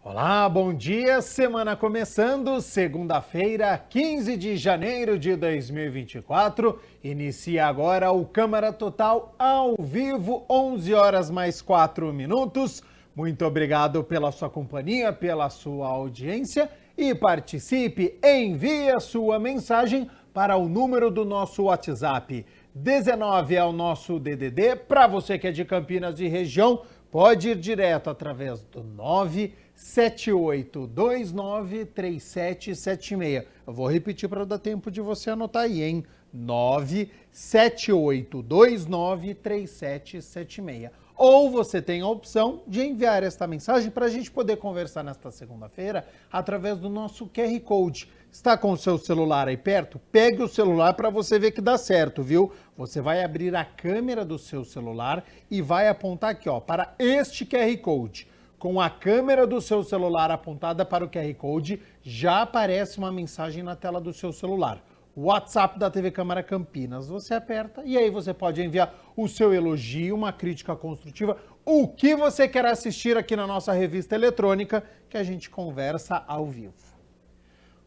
Olá, bom dia. Semana começando, segunda-feira, 15 de janeiro de 2024. Inicia agora o Câmara Total ao vivo, 11 horas mais 4 minutos. Muito obrigado pela sua companhia, pela sua audiência e participe, envie a sua mensagem para o número do nosso WhatsApp. 19 é o nosso DDD. Para você que é de Campinas e região, pode ir direto através do 978293776. Eu vou repetir para dar tempo de você anotar aí, hein? 978293776. Ou você tem a opção de enviar esta mensagem para a gente poder conversar nesta segunda-feira através do nosso QR Code. Está com o seu celular aí perto? Pegue o celular para você ver que dá certo, viu? Você vai abrir a câmera do seu celular e vai apontar aqui, ó, para este QR Code. Com a câmera do seu celular apontada para o QR Code, já aparece uma mensagem na tela do seu celular. WhatsApp da TV Câmara Campinas. Você aperta e aí você pode enviar o seu elogio, uma crítica construtiva, o que você quer assistir aqui na nossa revista eletrônica, que a gente conversa ao vivo.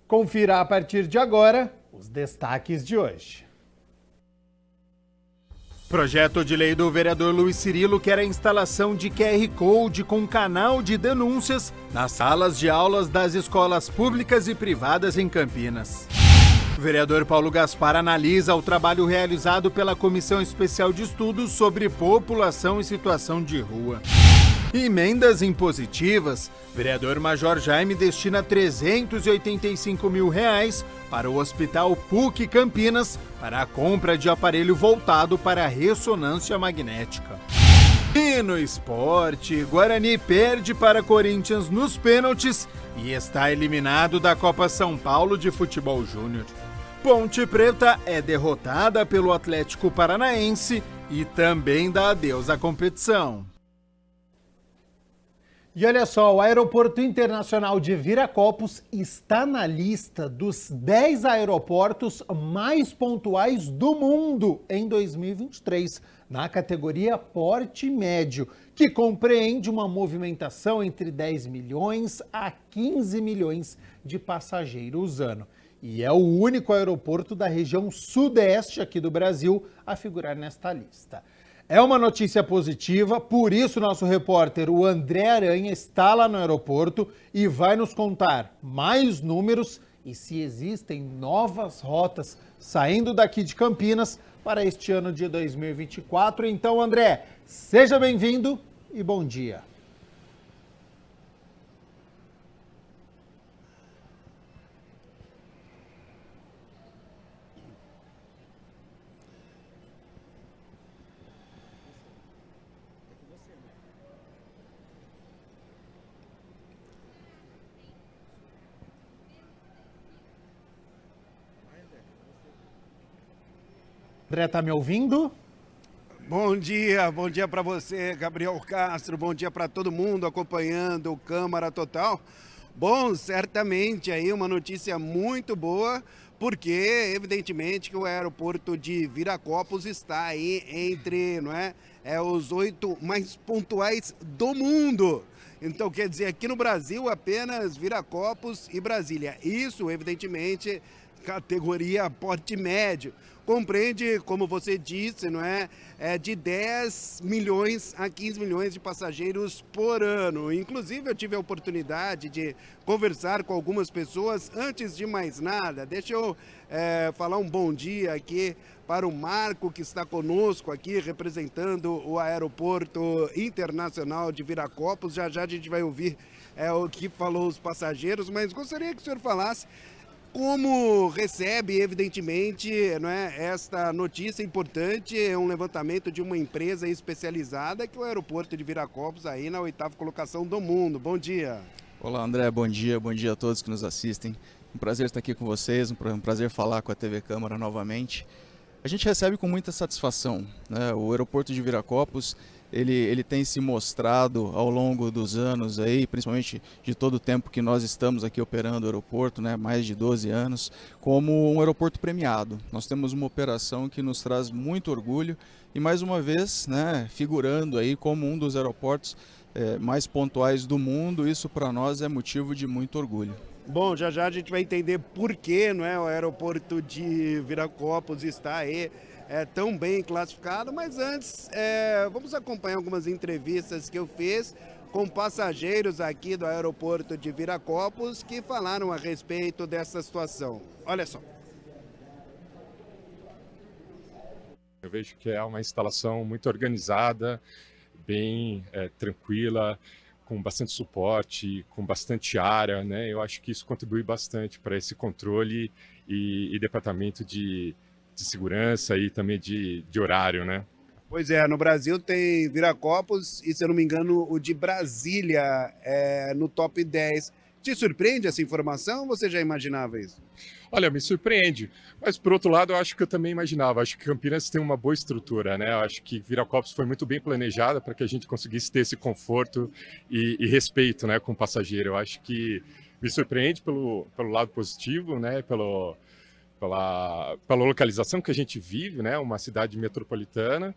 Confira a partir de agora os destaques de hoje. Projeto de lei do vereador Luiz Cirilo quer a instalação de QR Code com canal de denúncias nas salas de aulas das escolas públicas e privadas em Campinas. O vereador Paulo Gaspar analisa o trabalho realizado pela Comissão Especial de Estudos sobre População em Situação de Rua. Emendas impositivas. Vereador Major Jaime destina R$385 mil para o Hospital PUC Campinas para a compra de aparelho voltado para a ressonância magnética. E no esporte, Guarani perde para Corinthians nos pênaltis e está eliminado da Copa São Paulo de Futebol Júnior. Ponte Preta é derrotada pelo Atlético Paranaense e também dá adeus à competição. E olha só, o Aeroporto Internacional de Viracopos está na lista dos 10 aeroportos mais pontuais do mundo em 2023, na categoria Porte Médio, que compreende uma movimentação entre 10 milhões a 15 milhões de passageiros ano. E é o único aeroporto da região sudeste aqui do Brasil a figurar nesta lista. É uma notícia positiva, por isso nosso repórter, o André Aranha, está lá no aeroporto e vai nos contar mais números e se existem novas rotas saindo daqui de Campinas para este ano de 2024. Então, André, seja bem-vindo e bom dia. André, tá me ouvindo? Bom dia para você, Gabriel Castro, bom dia para todo mundo acompanhando o Câmara Total. Bom, certamente aí uma notícia muito boa, porque evidentemente que o aeroporto de Viracopos está aí entre, os 8 mais pontuais do mundo. Então, quer dizer, aqui no Brasil apenas Viracopos e Brasília. Isso, evidentemente, categoria porte médio. Compreende, como você disse, de 10 milhões a 15 milhões de passageiros por ano. Inclusive, eu tive a oportunidade de conversar com algumas pessoas. Antes de mais nada, deixa eu falar um bom dia aqui para o Marco, que está conosco aqui, representando o Aeroporto Internacional de Viracopos. Já já a gente vai ouvir o que falou os passageiros, mas gostaria que o senhor falasse como recebe, evidentemente, esta notícia importante. É um levantamento de uma empresa especializada, que é o aeroporto de Viracopos, aí na 8ª colocação do mundo. Bom dia. Olá, André, bom dia a todos que nos assistem. Um prazer estar aqui com vocês, um prazer falar com a TV Câmara novamente. A gente recebe com muita satisfação, O aeroporto de Viracopos ele tem se mostrado ao longo dos anos, aí, principalmente de todo o tempo que nós estamos aqui operando o aeroporto, né, mais de 12 anos, como um aeroporto premiado. Nós temos uma operação que nos traz muito orgulho e, mais uma vez, né, figurando aí como um dos aeroportos mais pontuais do mundo. Isso para nós é motivo de muito orgulho. Bom, já já a gente vai entender por que, não é, o aeroporto de Viracopos está aí tão bem classificado, mas antes vamos acompanhar algumas entrevistas que eu fiz com passageiros aqui do aeroporto de Viracopos que falaram a respeito dessa situação. Olha só. Eu vejo que é uma instalação muito organizada, bem tranquila, com bastante suporte, com bastante área, né? Eu acho que isso contribui bastante para esse controle e departamento de segurança e também de horário, né? Pois é, no Brasil tem Viracopos e, se eu não me engano, o de Brasília no top 10. Te surpreende essa informação ou você já imaginava isso? Olha, me surpreende, mas por outro lado eu acho que eu também imaginava, acho que Campinas tem uma boa estrutura, né? Eu acho que Viracopos foi muito bem planejada para que a gente conseguisse ter esse conforto e respeito, né, com o passageiro. Eu acho que me surpreende pelo lado positivo, né, pela localização que a gente vive, né, uma cidade metropolitana,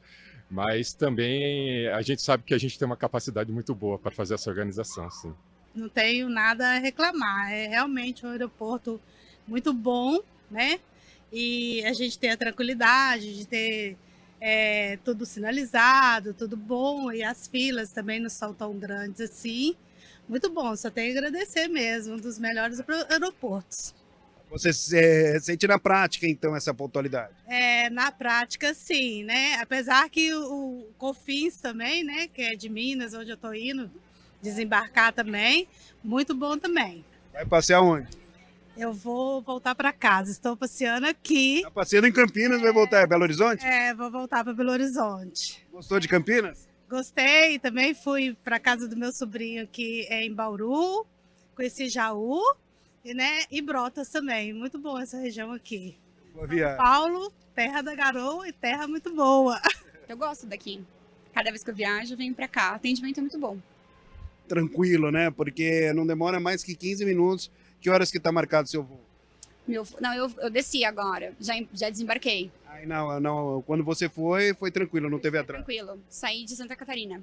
mas também a gente sabe que a gente tem uma capacidade muito boa para fazer essa organização, sim. Não tenho nada a reclamar, é realmente um aeroporto muito bom, né? E a gente tem a tranquilidade de ter tudo sinalizado, tudo bom, e as filas também não são tão grandes assim. Muito bom, só tenho a agradecer mesmo, um dos melhores aeroportos. Você sente na prática, então, essa pontualidade? Na prática, sim, né? Apesar que o Cofins também, né, que é de Minas, onde eu estou indo desembarcar também, muito bom também. Vai passear onde? Eu vou voltar para casa, estou passeando aqui. Está passeando em Campinas, vai voltar a Belo Horizonte? Vou voltar para Belo Horizonte. Gostou de Campinas? Gostei, também fui para casa do meu sobrinho que é em Bauru, conheci Jaú, e Brotas também. Muito boa essa região aqui. São Paulo, terra da garoa e terra muito boa. Eu gosto daqui. Cada vez que eu viajo, eu venho para cá. O atendimento é muito bom. Tranquilo, né? Porque não demora mais que 15 minutos. Que horas que está marcado o seu voo? Não, eu desci agora. Já desembarquei. Não. Quando você foi tranquilo, não teve atraso? Tranquilo. Saí de Santa Catarina.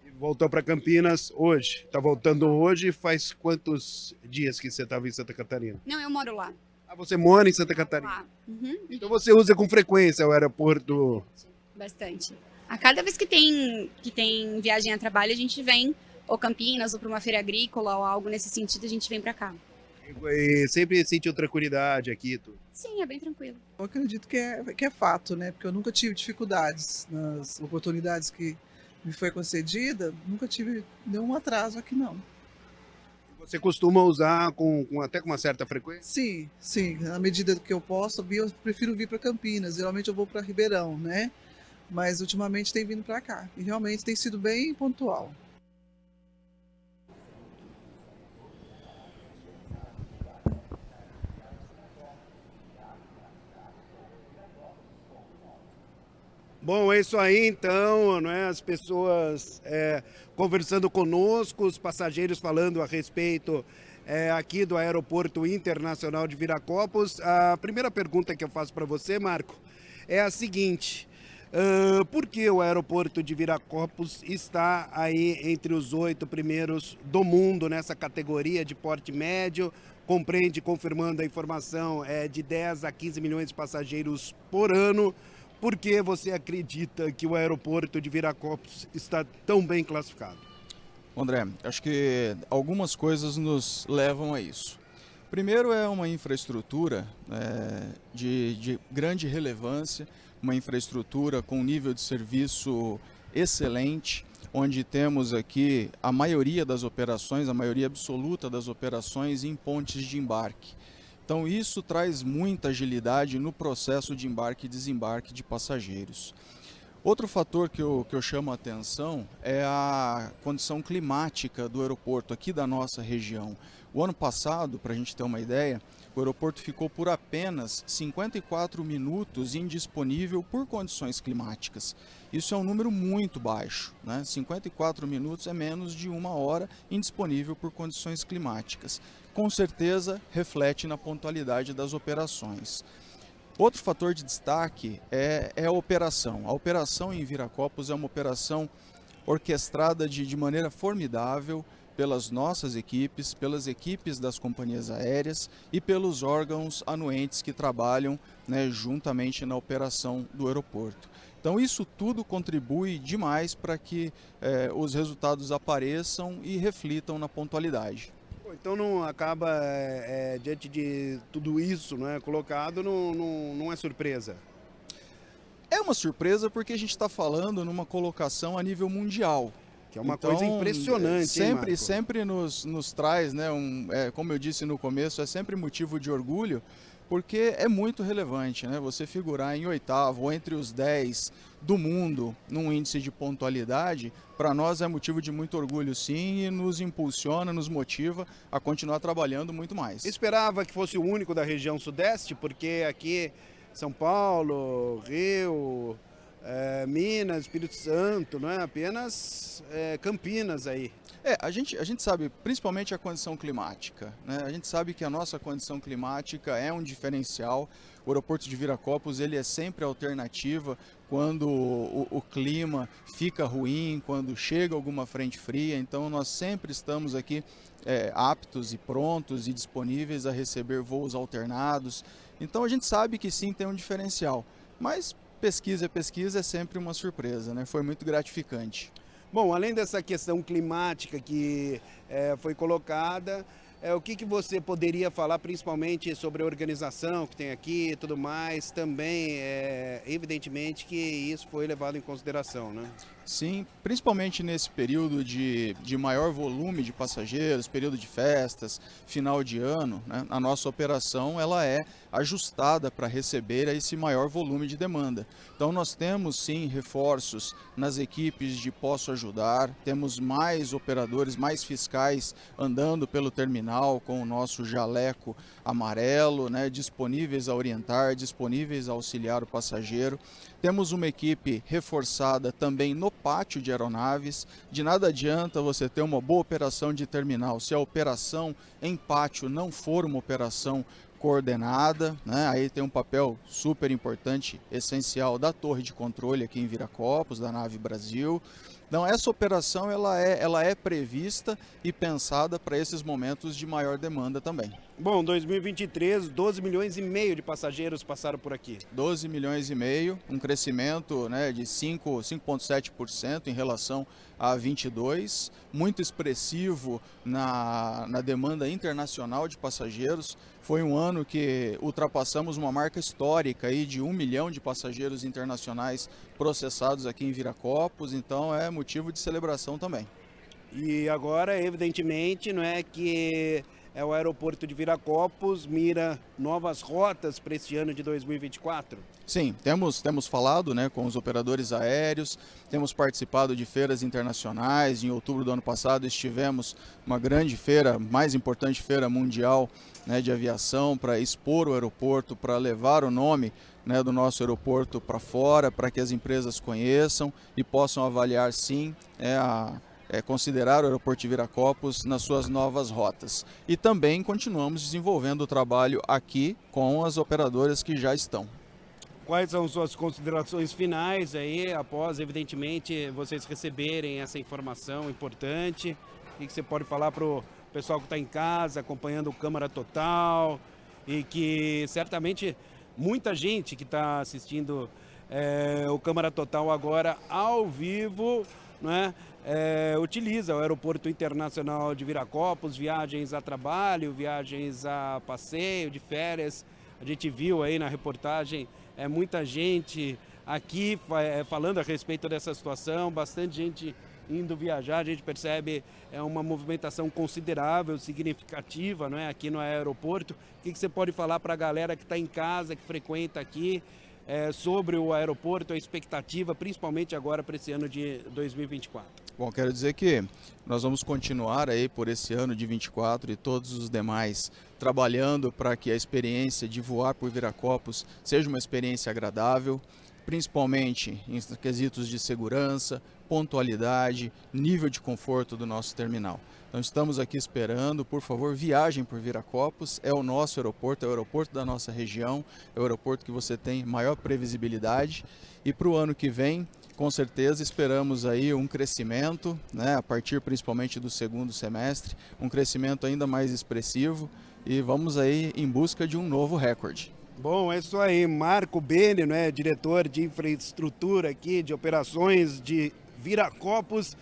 E voltou para Campinas hoje? Está voltando hoje? Faz quantos dias que você estava em Santa Catarina? Não, eu moro lá. Ah, você mora em Santa Catarina? Lá. Uhum. Então você usa com frequência o aeroporto? Bastante. A cada vez que tem viagem a trabalho, a gente vem ou Campinas, ou para uma feira agrícola, ou algo nesse sentido, a gente vem para cá. E sempre sentiu tranquilidade aqui? Tudo? Sim, é bem tranquilo. Eu acredito que é fato, né? Porque eu nunca tive dificuldades nas oportunidades que me foi concedida, nunca tive nenhum atraso aqui, não. Você costuma usar até com uma certa frequência? Sim. Na medida que eu posso, eu prefiro vir para Campinas. Geralmente eu vou para Ribeirão, né? Mas ultimamente tem vindo para cá. E realmente tem sido bem pontual. Bom, é isso aí então, não é? As pessoas conversando conosco, os passageiros falando a respeito aqui do Aeroporto Internacional de Viracopos. A primeira pergunta que eu faço para você, Marco, é a seguinte: por que o aeroporto de Viracopos está aí entre os 8 primeiros do mundo nessa categoria de porte médio? Compreende, confirmando a informação, de 10 a 15 milhões de passageiros por ano. Por que você acredita que o aeroporto de Viracopos está tão bem classificado? André, acho que algumas coisas nos levam a isso. Primeiro, é uma infraestrutura de grande relevância, uma infraestrutura com nível de serviço excelente, onde temos aqui a maioria das operações, a maioria absoluta das operações em pontes de embarque. Então isso traz muita agilidade no processo de embarque e desembarque de passageiros. Outro fator que eu chamo a atenção é a condição climática do aeroporto aqui da nossa região. O ano passado, para a gente ter uma ideia, o aeroporto ficou por apenas 54 minutos indisponível por condições climáticas. Isso é um número muito baixo, né? 54 minutos é menos de 1 hora indisponível por condições climáticas. Com certeza reflete na pontualidade das operações. Outro fator de destaque é a operação. A operação em Viracopos é uma operação orquestrada de maneira formidável pelas nossas equipes, pelas equipes das companhias aéreas e pelos órgãos anuentes que trabalham, né, juntamente na operação do aeroporto. Então isso tudo contribui demais para que os resultados apareçam e reflitam na pontualidade. Então não acaba, diante de tudo isso, né, colocado, não é surpresa? É uma surpresa porque a gente está falando numa colocação a nível mundial. Que é uma coisa impressionante, Sempre nos traz, né, como eu disse no começo, é sempre motivo de orgulho, porque é muito relevante, né? Você figurar em 8º ou entre os 10 do mundo num índice de pontualidade, para nós é motivo de muito orgulho sim, e nos impulsiona, nos motiva a continuar trabalhando muito mais. Esperava que fosse o único da região sudeste, porque aqui São Paulo, Rio, Minas, Espírito Santo, não é apenas Campinas aí. A gente sabe, principalmente a condição climática, né? A gente sabe que a nossa condição climática é um diferencial. O aeroporto de Viracopos ele é sempre alternativa quando o clima fica ruim, quando chega alguma frente fria. Então nós sempre estamos aqui aptos e prontos e disponíveis a receber voos alternados. Então a gente sabe que sim, tem um diferencial, mas pesquisa é sempre uma surpresa, né? Foi muito gratificante. Bom, além dessa questão climática que foi colocada, o que você poderia falar principalmente sobre a organização que tem aqui e tudo mais? Também, evidentemente, que isso foi levado em consideração, né? Sim, principalmente nesse período de maior volume de passageiros, período de festas, final de ano, né? A nossa operação ela é ajustada para receber esse maior volume de demanda. Então nós temos sim reforços nas equipes de Posso Ajudar, temos mais operadores, mais fiscais andando pelo terminal com o nosso jaleco amarelo, né? Disponíveis a orientar, disponíveis a auxiliar o passageiro. Temos uma equipe reforçada também no pátio de aeronaves. De nada adianta você ter uma boa operação de terminal se a operação em pátio não for uma operação coordenada, né? Aí tem um papel super importante, essencial da torre de controle aqui em Viracopos, da Nave Brasil. Então essa operação ela é prevista e pensada para esses momentos de maior demanda também. Bom, 2023, 12 milhões e meio de passageiros passaram por aqui. 12 milhões e meio, um crescimento, né, de 5,7% em relação a 22, muito expressivo na demanda internacional de passageiros. Foi um ano que ultrapassamos uma marca histórica aí de 1 milhão de passageiros internacionais processados aqui em Viracopos, então é motivo de celebração também. E agora, evidentemente, não é que o aeroporto de Viracopos mira novas rotas para este ano de 2024? Sim, temos falado, né, com os operadores aéreos, temos participado de feiras internacionais. Em outubro do ano passado estivemos uma grande feira, mais importante feira mundial, né, de aviação, para expor o aeroporto, para levar o nome, né, do nosso aeroporto para fora, para que as empresas conheçam e possam avaliar sim considerar o aeroporto de Viracopos nas suas novas rotas. E também continuamos desenvolvendo o trabalho aqui com as operadoras que já estão. Quais são suas considerações finais aí, após, evidentemente, vocês receberem essa informação importante? O que você pode falar para o pessoal que está em casa, acompanhando o Câmara Total, e que certamente muita gente que está assistindo o Câmara Total agora ao vivo, né, utiliza o Aeroporto Internacional de Viracopos, viagens a trabalho, viagens a passeio, de férias. A gente viu aí na reportagem muita gente aqui falando a respeito dessa situação, bastante gente indo viajar. A gente percebe uma movimentação considerável, significativa, não é, aqui no aeroporto. O que você pode falar para a galera que está em casa, que frequenta aqui, sobre o aeroporto, a expectativa, principalmente agora para esse ano de 2024? Bom, quero dizer que nós vamos continuar aí por esse ano de 24 e todos os demais trabalhando para que a experiência de voar por Viracopos seja uma experiência agradável, principalmente em quesitos de segurança, pontualidade, nível de conforto do nosso terminal. Então estamos aqui esperando, por favor, viajem por Viracopos, é o nosso aeroporto, é o aeroporto da nossa região, é o aeroporto que você tem maior previsibilidade e para o ano que vem, com certeza esperamos aí um crescimento, né, a partir principalmente do segundo semestre, um crescimento ainda mais expressivo e vamos aí em busca de um novo recorde. Bom, é isso aí, Marco Bene, né, diretor de infraestrutura aqui, de operações de Viracopos.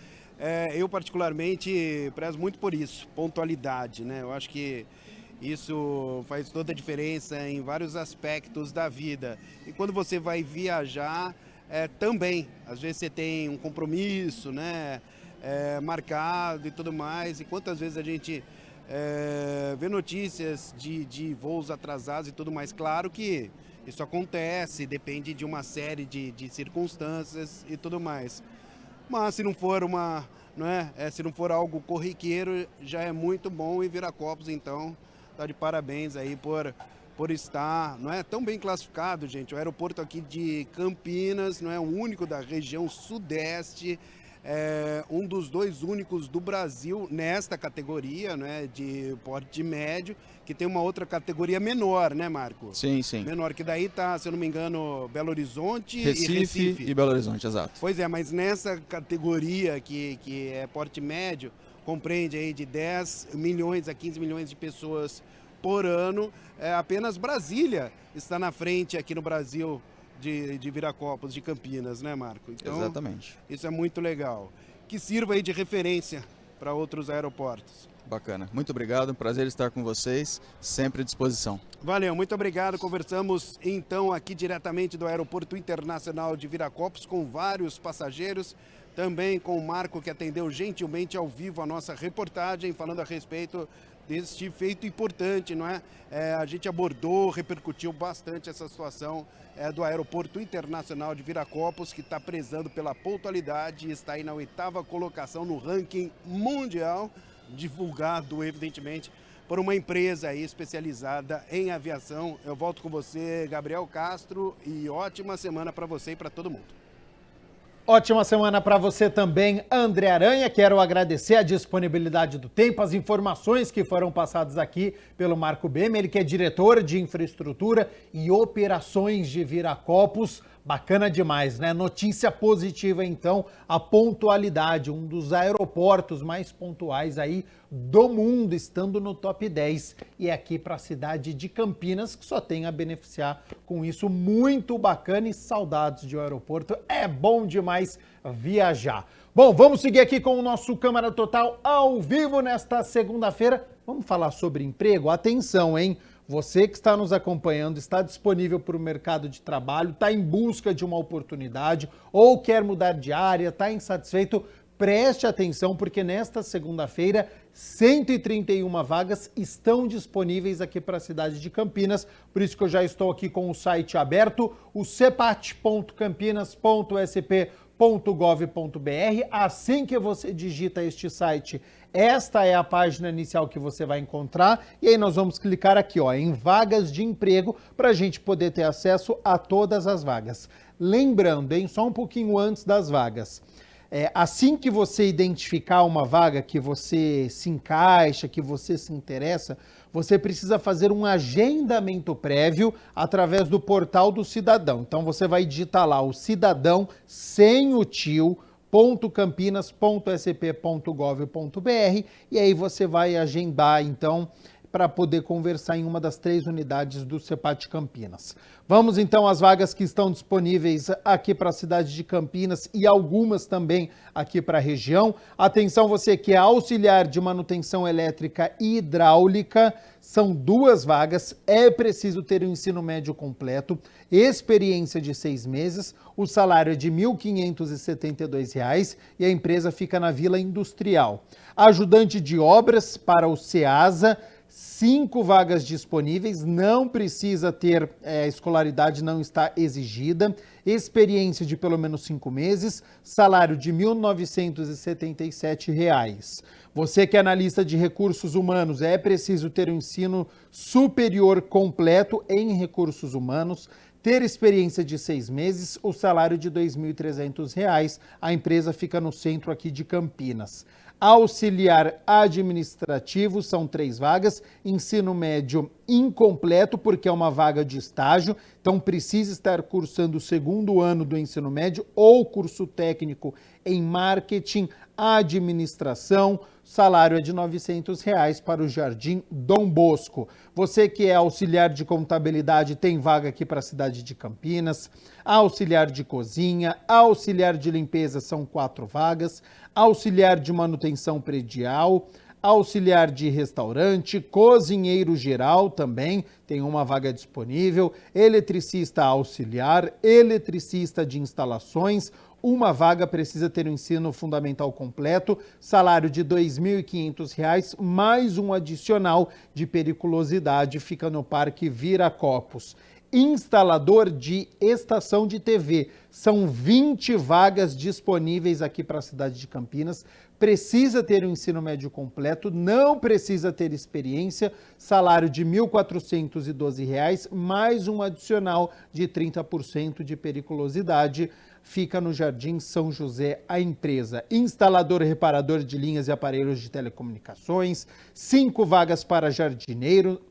Eu particularmente prezo muito por isso, pontualidade, né? Eu acho que isso faz toda a diferença em vários aspectos da vida. E quando você vai viajar, também, às vezes você tem um compromisso, né, marcado e tudo mais. E quantas vezes a gente vê notícias de voos atrasados e tudo mais. Claro que isso acontece, depende de uma série de circunstâncias e tudo mais. Mas se não for se não for algo corriqueiro, já é muito bom. E Viracopos, então, tá de parabéns aí por estar, tão bem classificado, gente. O aeroporto aqui de Campinas não é o único da região sudeste, um dos 2 únicos do Brasil nesta categoria, de porte médio, que tem uma outra categoria menor, né, Marco? Sim, sim. Menor, que daí tá, se eu não me engano, Belo Horizonte Recife e Recife. E Belo Horizonte, exato. Pois é, mas nessa categoria que é porte médio, compreende aí de 10 milhões a 15 milhões de pessoas por ano. Apenas Brasília está na frente aqui no Brasil de Viracopos, de Campinas, né, Marco? Então, exatamente. Isso é muito legal. Que sirva aí de referência para outros aeroportos. Bacana. Muito obrigado, um prazer estar com vocês, sempre à disposição. Valeu, muito obrigado. Conversamos então aqui diretamente do Aeroporto Internacional de Viracopos com vários passageiros, também com o Marco, que atendeu gentilmente ao vivo a nossa reportagem, falando a respeito deste feito importante, não é? A gente abordou, repercutiu bastante essa situação do Aeroporto Internacional de Viracopos, que está prezando pela pontualidade e está aí na 8ª colocação no ranking mundial, divulgado, evidentemente, por uma empresa aí especializada em aviação. Eu volto com você, Gabriel Castro, e ótima semana para você e para todo mundo. Ótima semana para você também, André Aranha. Quero agradecer a disponibilidade do tempo, as informações que foram passadas aqui pelo Marco Beme, ele que é diretor de infraestrutura e operações de Viracopos. Bacana demais, né? Notícia positiva, então, a pontualidade, um dos aeroportos mais pontuais aí do mundo, estando no top 10. E é aqui para a cidade de Campinas, que só tem a beneficiar com isso. Muito bacana e saudades de um aeroporto. É bom demais viajar. Bom, vamos seguir aqui com o nosso Câmara Total ao vivo nesta segunda-feira. Vamos falar sobre emprego? Atenção, hein? Você que está nos acompanhando, está disponível para o mercado de trabalho, está em busca de uma oportunidade ou quer mudar de área, está insatisfeito, preste atenção porque nesta segunda-feira 131 vagas estão disponíveis aqui para a cidade de Campinas, por isso que eu já estou aqui com o site aberto, o cepat.campinas.sp.gov.br. Assim que você digita este site, esta é a página inicial que você vai encontrar e aí nós vamos clicar aqui em vagas de emprego para a gente poder ter acesso a todas as vagas. Lembrando, só um pouquinho antes das vagas, assim que você identificar uma vaga que você se encaixa, que você se interessa, você precisa fazer um agendamento prévio através do portal do Cidadão. Então você vai digitar lá o Cidadão sem o tio, .campinas.sp.gov.br e aí você vai agendar então para poder conversar em uma das 3 unidades do CEPAT Campinas. Vamos então às vagas que estão disponíveis aqui para a cidade de Campinas e algumas também aqui para a região. Atenção, você que é auxiliar de manutenção elétrica e hidráulica, são 2 vagas, é preciso ter o ensino médio completo, experiência de 6 meses, o salário é de R$ 1.572 e a empresa fica na Vila Industrial. Ajudante de obras para o SEASA, 5 vagas disponíveis, não precisa ter escolaridade, não está exigida, experiência de pelo menos 5 meses, salário de R$ 1.977. Você que é analista de recursos humanos, é preciso ter um ensino superior completo em recursos humanos, ter experiência de 6 meses, o salário de R$ 2.300. A empresa fica no centro aqui de Campinas. Auxiliar administrativo, são 3 vagas, ensino médio incompleto, porque é uma vaga de estágio, então precisa estar cursando o 2º ano do ensino médio ou curso técnico em marketing, administração. Salário é de R$ 900 para o Jardim Dom Bosco. Você que é auxiliar de contabilidade, tem vaga aqui para a cidade de Campinas. Auxiliar de cozinha, auxiliar de limpeza, são 4 vagas. Auxiliar de manutenção predial, auxiliar de restaurante, cozinheiro geral também, tem uma vaga disponível. Eletricista auxiliar, eletricista de instalações, uma vaga, precisa ter o ensino fundamental completo, salário de R$ 2.500, mais um adicional de periculosidade, fica no Parque Viracopos. Instalador de estação de TV, são 20 vagas disponíveis aqui para a cidade de Campinas, precisa ter o ensino médio completo, não precisa ter experiência, salário de R$ 1.412, mais um adicional de 30% de periculosidade, fica no Jardim São José, a empresa. Instalador e reparador de linhas e aparelhos de telecomunicações, 5 vagas para jardineiro,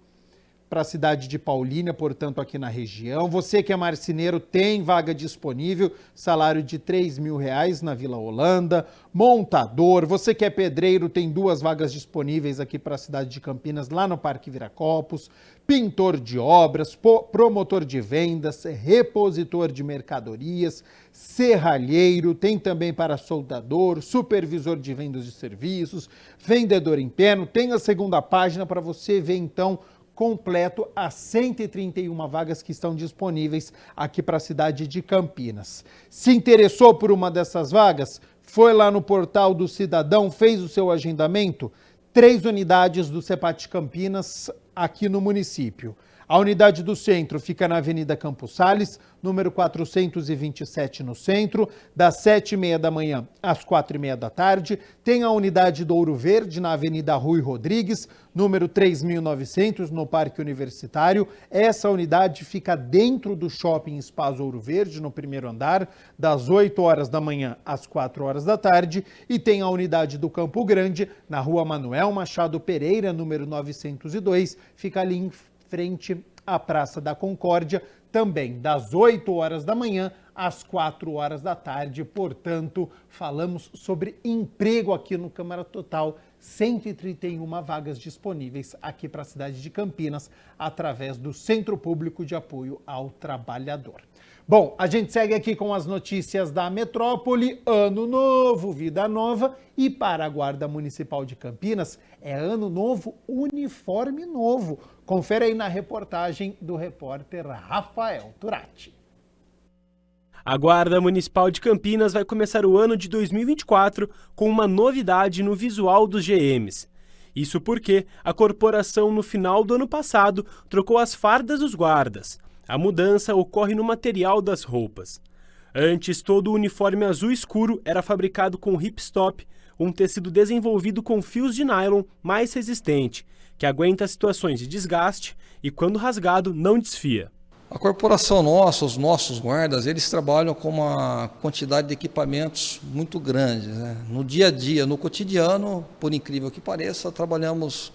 para a cidade de Paulínia, portanto aqui na região. Você que é marceneiro, tem vaga disponível, salário de R$ 3.000 na Vila Holanda. Montador, você que é pedreiro, tem 2 vagas disponíveis aqui para a cidade de Campinas, lá no Parque Viracopos. Pintor de obras, promotor de vendas, repositor de mercadorias, serralheiro, tem também para soldador, supervisor de vendas de serviços, vendedor interno. Tem a segunda página para você ver então completo as 131 vagas que estão disponíveis aqui para a cidade de Campinas. Se interessou por uma dessas vagas? Foi lá no portal do Cidadão, fez o seu agendamento? 3 unidades do CEPAT Campinas aqui no município. A unidade do centro fica na Avenida Campos Sales, número 427 no centro, das 7h30 da manhã às 4h30 da tarde. Tem a unidade do Ouro Verde, na Avenida Rui Rodrigues, número 3.900, no Parque Universitário. Essa unidade fica dentro do Shopping Espaço Ouro Verde, no 1º andar, das 8 horas da manhã às 4 horas da tarde. E tem a unidade do Campo Grande, na Rua Manuel Machado Pereira, número 902, fica ali em frente à Praça da Concórdia, também das 8 horas da manhã às 4 horas da tarde. Portanto, falamos sobre emprego aqui no Câmara Total, 131 vagas disponíveis aqui para a cidade de Campinas, através do Centro Público de Apoio ao Trabalhador. Bom, a gente segue aqui com as notícias da metrópole. Ano novo, vida nova. E para a Guarda Municipal de Campinas, é ano novo, uniforme novo. Confere aí na reportagem do repórter Rafael Turati. A Guarda Municipal de Campinas vai começar o ano de 2024 com uma novidade no visual dos GMs. Isso porque a corporação, no final do ano passado, trocou as fardas dos guardas. A mudança ocorre no material das roupas. Antes, todo o uniforme azul escuro era fabricado com hipstop, um tecido desenvolvido com fios de nylon mais resistente, que aguenta situações de desgaste e, quando rasgado, não desfia. A corporação nossa, os nossos guardas, eles trabalham com uma quantidade de equipamentos muito grande, né? No dia a dia, no cotidiano, por incrível que pareça, trabalhamos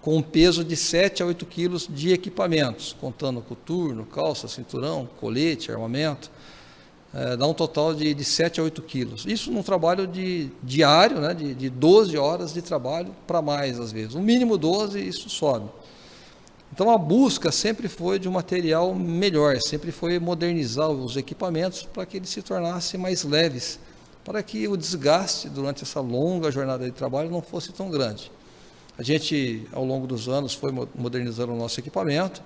com um peso de 7 a 8 quilos de equipamentos, contando coturno, calça, cinturão, colete, armamento, dá um total de 7 a 8 quilos. Isso num trabalho diário, né, de 12 horas de trabalho para mais às vezes. O mínimo 12, isso sobe. Então a busca sempre foi de um material melhor, sempre foi modernizar os equipamentos para que eles se tornassem mais leves, para que o desgaste durante essa longa jornada de trabalho não fosse tão grande. A gente, ao longo dos anos, foi modernizando o nosso equipamento.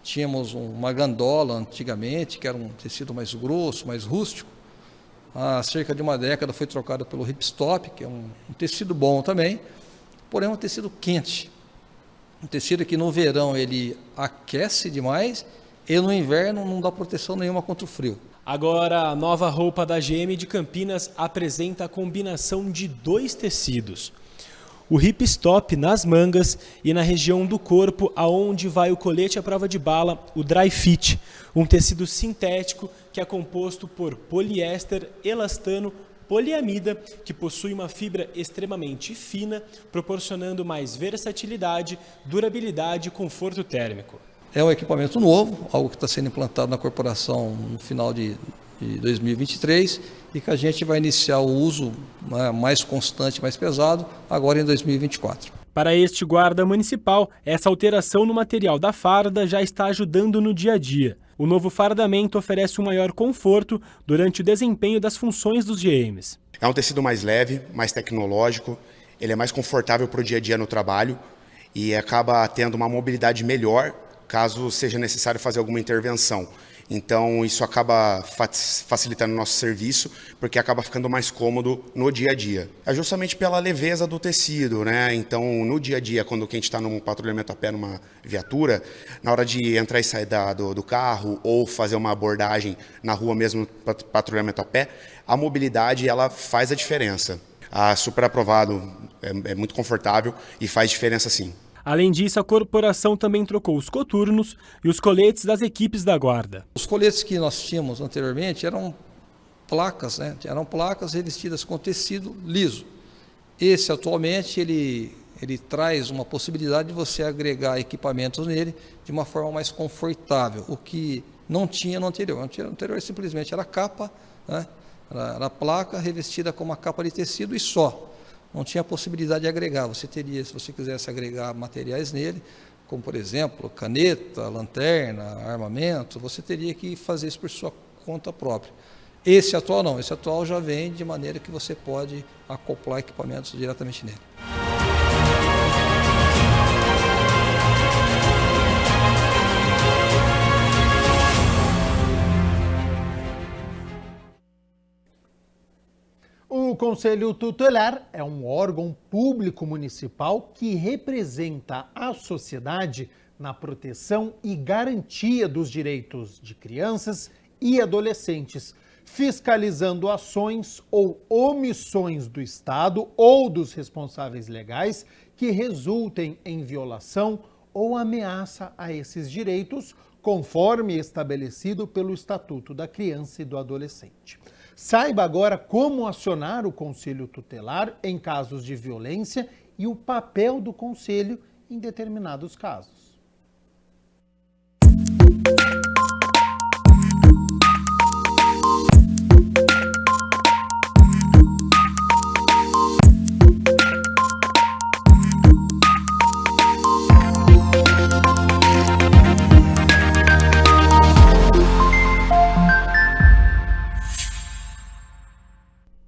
Tínhamos uma gandola antigamente, que era um tecido mais grosso, mais rústico. Há cerca de uma década foi trocado pelo hipstop, que é um tecido bom também, porém é um tecido quente. Um tecido que no verão ele aquece demais e no inverno não dá proteção nenhuma contra o frio. Agora, a nova roupa da GM de Campinas apresenta a combinação de 2 tecidos. O hip stop nas mangas e na região do corpo, aonde vai o colete à prova de bala, o dry fit, um tecido sintético que é composto por poliéster, elastano, poliamida, que possui uma fibra extremamente fina, proporcionando mais versatilidade, durabilidade e conforto térmico. É um equipamento novo, algo que está sendo implantado na corporação no final de 2023 e que a gente vai iniciar o uso mais constante, mais pesado, agora em 2024. Para este guarda municipal, essa alteração no material da farda já está ajudando no dia a dia. O novo fardamento oferece um maior conforto durante o desempenho das funções dos GMs. É um tecido mais leve, mais tecnológico, ele é mais confortável para o dia a dia no trabalho e acaba tendo uma mobilidade melhor caso seja necessário fazer alguma intervenção. Então isso acaba facilitando o nosso serviço, porque acaba ficando mais cômodo no dia a dia. É justamente pela leveza do tecido, né? Então no dia a dia, quando a gente está num patrulhamento a pé, numa viatura, na hora de entrar e sair do carro ou fazer uma abordagem na rua mesmo, patrulhamento a pé, a mobilidade ela faz a diferença. Super aprovado, é muito confortável e faz diferença sim. Além disso, a corporação também trocou os coturnos e os coletes das equipes da guarda. Os coletes que nós tínhamos anteriormente eram placas, né? Eram placas revestidas com tecido liso. Esse atualmente ele traz uma possibilidade de você agregar equipamentos nele de uma forma mais confortável, o que não tinha no anterior. No anterior simplesmente era capa, né? Era a placa revestida com uma capa de tecido e só. Não tinha possibilidade de agregar. Você teria, se você quisesse agregar materiais nele, como por exemplo, caneta, lanterna, armamento, você teria que fazer isso por sua conta própria. Esse atual não, esse atual já vem de maneira que você pode acoplar equipamentos diretamente nele. O Conselho Tutelar é um órgão público municipal que representa a sociedade na proteção e garantia dos direitos de crianças e adolescentes, fiscalizando ações ou omissões do Estado ou dos responsáveis legais que resultem em violação ou ameaça a esses direitos, conforme estabelecido pelo Estatuto da Criança e do Adolescente. Saiba agora como acionar o Conselho Tutelar em casos de violência e o papel do Conselho em determinados casos.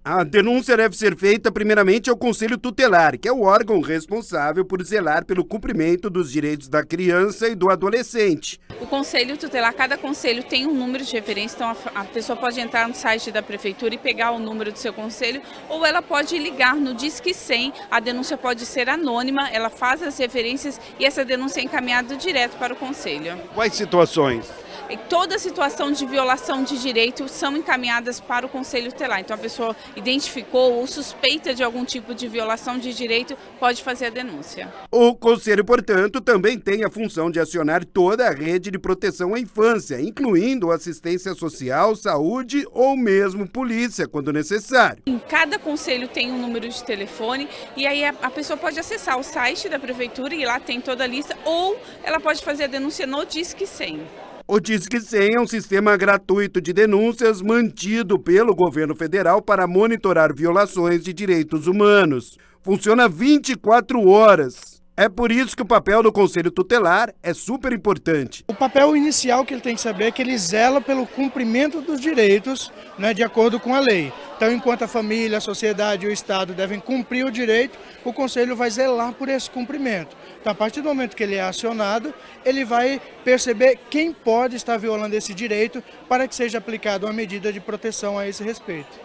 A denúncia deve ser feita primeiramente ao Conselho Tutelar, que é o órgão responsável por zelar pelo cumprimento dos direitos da criança e do adolescente. O Conselho Tutelar, cada conselho tem um número de referência, então a pessoa pode entrar no site da Prefeitura e pegar o número do seu conselho, ou ela pode ligar no Disque 100, a denúncia pode ser anônima, ela faz as referências e essa denúncia é encaminhada direto para o Conselho. Quais situações? E toda situação de violação de direito são encaminhadas para o Conselho Tutelar. Então a pessoa identificou ou suspeita de algum tipo de violação de direito, pode fazer a denúncia. O Conselho, portanto, também tem a função de acionar toda a rede de proteção à infância, incluindo assistência social, saúde ou mesmo polícia, quando necessário. Em cada conselho tem um número de telefone e aí a pessoa pode acessar o site da Prefeitura e lá tem toda a lista, ou ela pode fazer a denúncia no Disque 100. O Disque 100 é um sistema gratuito de denúncias mantido pelo governo federal para monitorar violações de direitos humanos. Funciona 24 horas. É por isso que o papel do Conselho Tutelar é super importante. O papel inicial que ele tem que saber é que ele zela pelo cumprimento dos direitos, né, de acordo com a lei. Então, enquanto a família, a sociedade e o Estado devem cumprir o direito, o Conselho vai zelar por esse cumprimento. Então, a partir do momento que ele é acionado, ele vai perceber quem pode estar violando esse direito para que seja aplicada uma medida de proteção a esse respeito.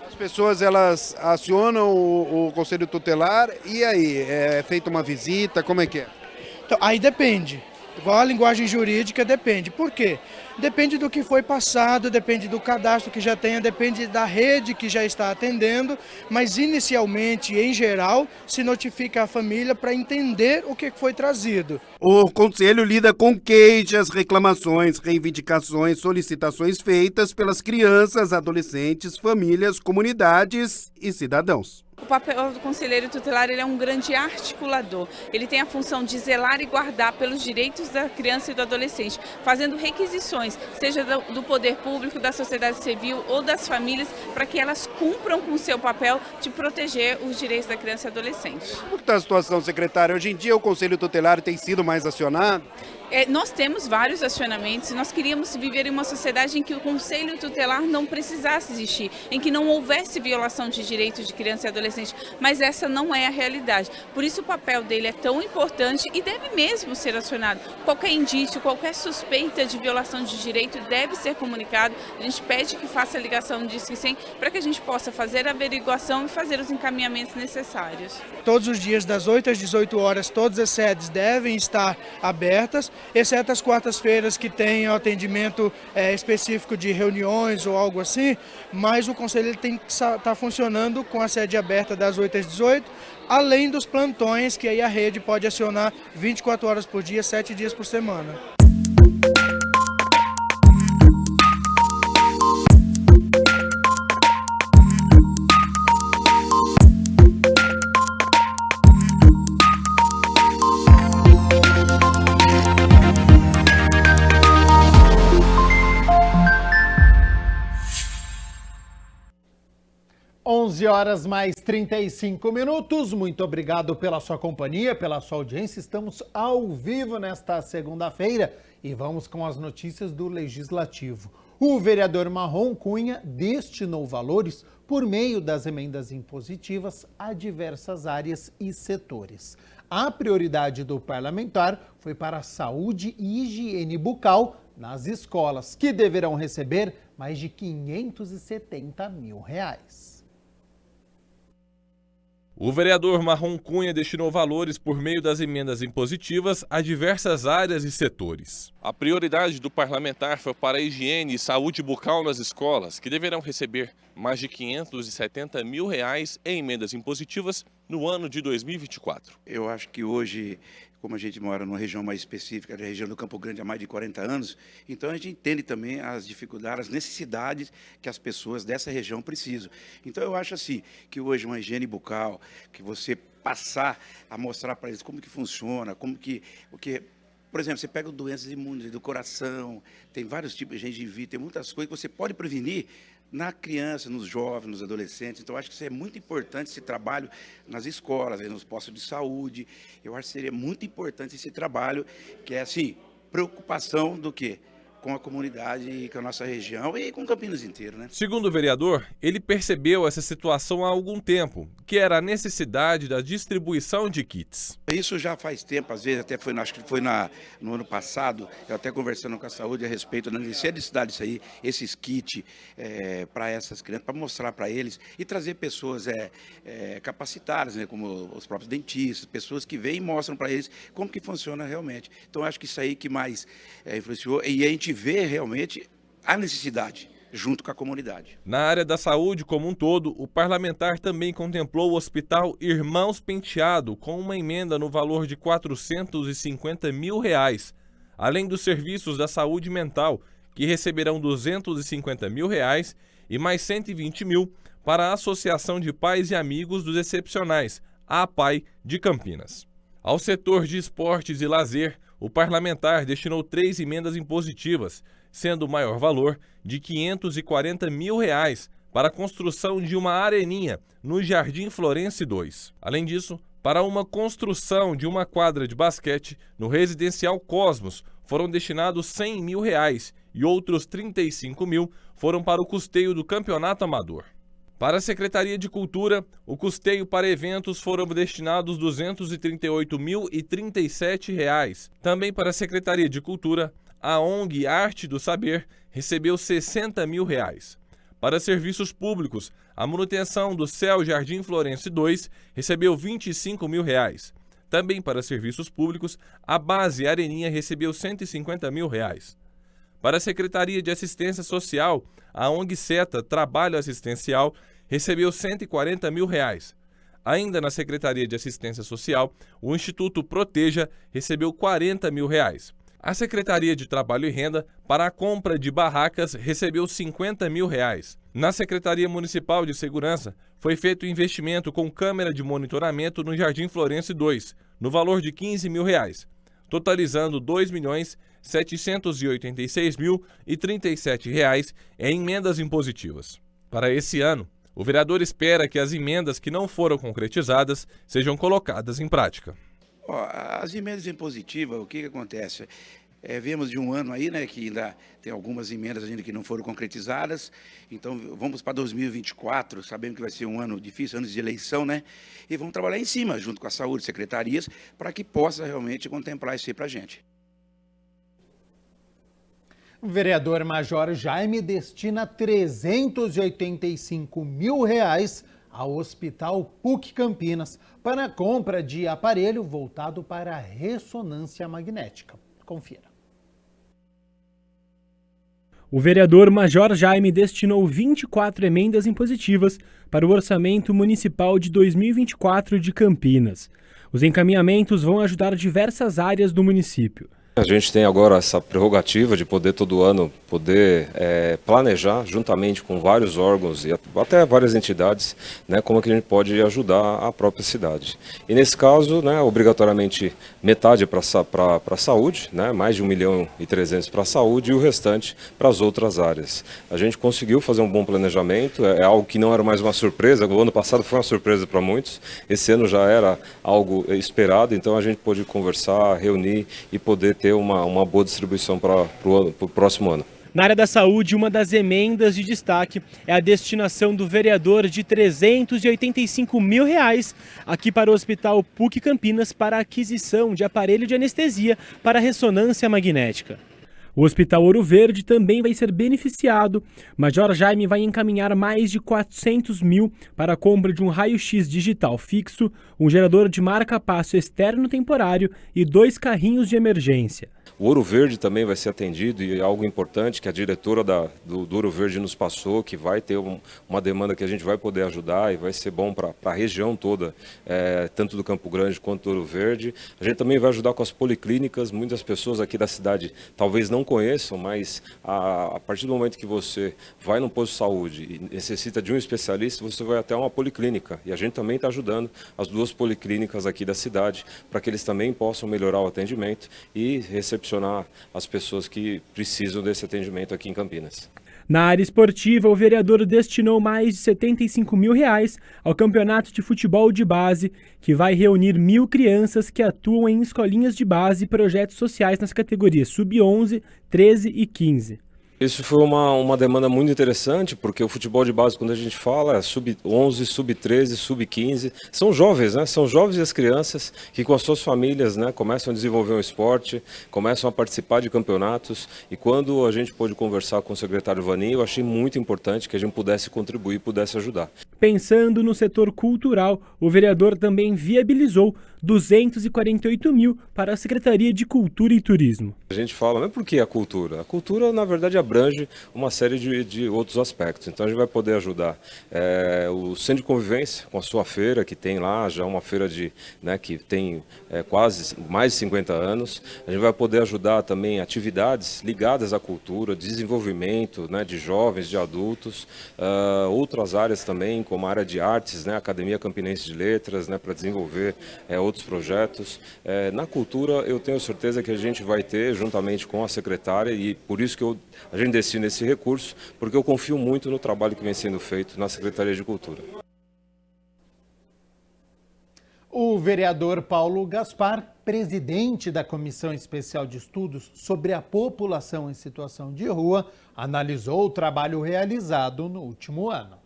As pessoas elas acionam o Conselho Tutelar e aí, é feita uma visita, como é que é? Então, Então, aí depende. Igual a linguagem jurídica, depende. Por quê? Depende do que foi passado, depende do cadastro que já tenha, depende da rede que já está atendendo, mas inicialmente, em geral, se notifica a família para entender o que foi trazido. O Conselho lida com queixas, reclamações, reivindicações, solicitações feitas pelas crianças, adolescentes, famílias, comunidades e cidadãos. O papel do conselheiro tutelar ele é um grande articulador. Ele tem a função de zelar e guardar pelos direitos da criança e do adolescente, fazendo requisições, seja do poder público, da sociedade civil ou das famílias, para que elas cumpram com o seu papel de proteger os direitos da criança e adolescente. Como está a situação, secretária? Hoje em dia o Conselho Tutelar tem sido mais acionado? Nós temos vários acionamentos e nós queríamos viver em uma sociedade em que o Conselho Tutelar não precisasse existir, em que não houvesse violação de direitos de criança e adolescente, mas essa não é a realidade. Por isso o papel dele é tão importante e deve mesmo ser acionado. Qualquer indício, qualquer suspeita de violação de direito deve ser comunicado. A gente pede que faça a ligação no Disque 100 para que a gente possa fazer a averiguação e fazer os encaminhamentos necessários. Todos os dias, das 8 às 18 horas, todas as sedes devem estar abertas, exceto as quartas-feiras que tem atendimento específico de reuniões ou algo assim, mas o Conselho tem que estar funcionando com a sede aberta das 8 às 18, além dos plantões que aí a rede pode acionar 24 horas por dia, 7 dias por semana. Horas mais 35 minutos. Muito obrigado pela sua companhia, pela sua audiência. Estamos ao vivo nesta segunda-feira e vamos com as notícias do Legislativo. O vereador Marrom Cunha destinou valores por meio das emendas impositivas a diversas áreas e setores. A prioridade do parlamentar foi para a saúde e higiene bucal nas escolas, que deverão receber mais de R$570 mil. O vereador Marrom Cunha destinou valores por meio das emendas impositivas a diversas áreas e setores. A prioridade do parlamentar foi para a higiene e saúde bucal nas escolas, que deverão receber mais de R$570 mil em emendas impositivas no ano de 2024. Eu acho que hoje, como a gente mora numa região mais específica, da região do Campo Grande há mais de 40 anos, então a gente entende também as dificuldades, as necessidades que as pessoas dessa região precisam. Então eu acho assim, que hoje uma higiene bucal, que você passar a mostrar para eles como que funciona, por exemplo, você pega doenças imunes do coração, tem vários tipos de gengivite, tem muitas coisas que você pode prevenir na criança, nos jovens, nos adolescentes. Então, acho que isso é muito importante, esse trabalho nas escolas, nos postos de saúde. Eu acho que seria muito importante esse trabalho, que é, assim, preocupação do quê? Com a comunidade, com a nossa região e com Campinas inteiro, né? Segundo o vereador, ele percebeu essa situação há algum tempo, que era a necessidade da distribuição de kits. Isso já faz tempo, às vezes até acho que foi no ano passado, eu até conversando com a saúde a respeito da necessidade disso aí, esses kits para essas crianças, para mostrar para eles e trazer pessoas capacitadas, né, como os próprios dentistas, pessoas que vêm e mostram para eles como que funciona realmente. Então acho que isso aí que mais influenciou e a gente vê realmente a necessidade junto com a comunidade. Na área da saúde como um todo, o parlamentar também contemplou o Hospital Irmãos Penteado com uma emenda no valor de R$450 mil, além dos serviços da saúde mental, que receberão R$250 mil e mais R$120 mil para a Associação de Pais e Amigos dos Excepcionais, a APAI de Campinas. Ao setor de esportes e lazer, o parlamentar destinou 3 emendas impositivas, sendo o maior valor de R$540 mil para a construção de uma areninha no Jardim Florense 2. Além disso, para uma construção de uma quadra de basquete no Residencial Cosmos, foram destinados R$100 mil e outros R$35 mil foram para o custeio do campeonato amador. Para a Secretaria de Cultura, o custeio para eventos foram destinados R$238 mil e R$37. Também para a Secretaria de Cultura, a ONG Arte do Saber recebeu R$60 mil. Para serviços públicos, a manutenção do CEL Jardim Florense 2 recebeu R$25 mil. Também para serviços públicos, a base Areninha recebeu R$ 150 mil. Para a Secretaria de Assistência Social, a ONG Seta Trabalho Assistencial recebeu R$ 140 mil. Ainda na Secretaria de Assistência Social, o Instituto Proteja recebeu R$ 40 mil. A Secretaria de Trabalho e Renda, para a compra de barracas, recebeu R$ 50 mil. Na Secretaria Municipal de Segurança, foi feito investimento com câmera de monitoramento no Jardim Florense 2, no valor de R$ 15 mil, totalizando R$ 2.786.037 em emendas impositivas. Para esse ano, o vereador espera que as emendas que não foram concretizadas sejam colocadas em prática. As emendas impositivas, o que acontece? Vemos de um ano aí, né, que ainda tem algumas emendas ainda que não foram concretizadas. Então, vamos para 2024, sabendo que vai ser um ano difícil, ano de eleição, né? E vamos trabalhar em cima, junto com a saúde, secretarias, para que possa realmente contemplar isso aí para a gente. O vereador Major Jaime destina R$ 385 mil ao Hospital PUC Campinas para a compra de aparelho voltado para a ressonância magnética. Confira. O vereador Major Jaime destinou 24 emendas impositivas para o Orçamento Municipal de 2024 de Campinas. Os encaminhamentos vão ajudar diversas áreas do município. A gente tem agora essa prerrogativa de poder todo ano planejar juntamente com vários órgãos e até várias entidades, né, como que a gente pode ajudar a própria cidade. E nesse caso, né, obrigatoriamente metade para a saúde, né, mais de 1.300.000 para a saúde e o restante para as outras áreas. A gente conseguiu fazer um bom planejamento, é algo que não era mais uma surpresa, o ano passado foi uma surpresa para muitos, esse ano já era algo esperado, então a gente pôde conversar, reunir e poder ter uma boa distribuição para o próximo ano. Na área da saúde, uma das emendas de destaque é a destinação do vereador de R$ 385 mil aqui para o Hospital PUC Campinas para a aquisição de aparelho de anestesia para ressonância magnética. O Hospital Ouro Verde também vai ser beneficiado. Major Jaime vai encaminhar mais de 400 mil para a compra de um raio-x digital fixo, um gerador de marca-passo externo temporário e 2 carrinhos de emergência. O Ouro Verde também vai ser atendido e algo importante que a diretora do Ouro Verde nos passou, que vai ter uma demanda que a gente vai poder ajudar e vai ser bom para a região toda, tanto do Campo Grande quanto do Ouro Verde. A gente também vai ajudar com as policlínicas, muitas pessoas aqui da cidade talvez não conheçam, mas a partir do momento que você vai num posto de saúde e necessita de um especialista, você vai até uma policlínica. E a gente também está ajudando as 2 policlínicas aqui da cidade para que eles também possam melhorar o atendimento e recepcionar as pessoas que precisam desse atendimento aqui em Campinas. Na área esportiva, o vereador destinou mais de R$ 75 mil ao campeonato de futebol de base, que vai reunir 1.000 crianças que atuam em escolinhas de base e projetos sociais nas categorias sub-11, 13 e 15. Isso foi uma demanda muito interessante, porque o futebol de base, quando a gente fala, é sub-11, sub-13, sub-15, são jovens, né? São jovens e as crianças que com as suas famílias, né, começam a desenvolver um esporte, começam a participar de campeonatos, e quando a gente pôde conversar com o secretário Vaninho, eu achei muito importante que a gente pudesse contribuir, pudesse ajudar. Pensando no setor cultural, o vereador também viabilizou 248 mil para a Secretaria de Cultura e Turismo. A gente fala, mas por que a cultura? A cultura, na verdade, abrange uma série de outros aspectos. Então, a gente vai poder ajudar o Centro de Convivência, com a sua feira, que tem lá já uma feira que tem quase mais de 50 anos. A gente vai poder ajudar também atividades ligadas à cultura, desenvolvimento, né, de jovens, de adultos. Outras áreas também, como a área de artes, né, Academia Campinense de Letras, né, para desenvolver outros projetos. Na cultura, eu tenho certeza que a gente vai ter, juntamente com a secretária, e por isso que a gente destina esse recurso, porque eu confio muito no trabalho que vem sendo feito na Secretaria de Cultura. O vereador Paulo Gaspar, presidente da Comissão Especial de Estudos sobre a População em Situação de Rua, analisou o trabalho realizado no último ano.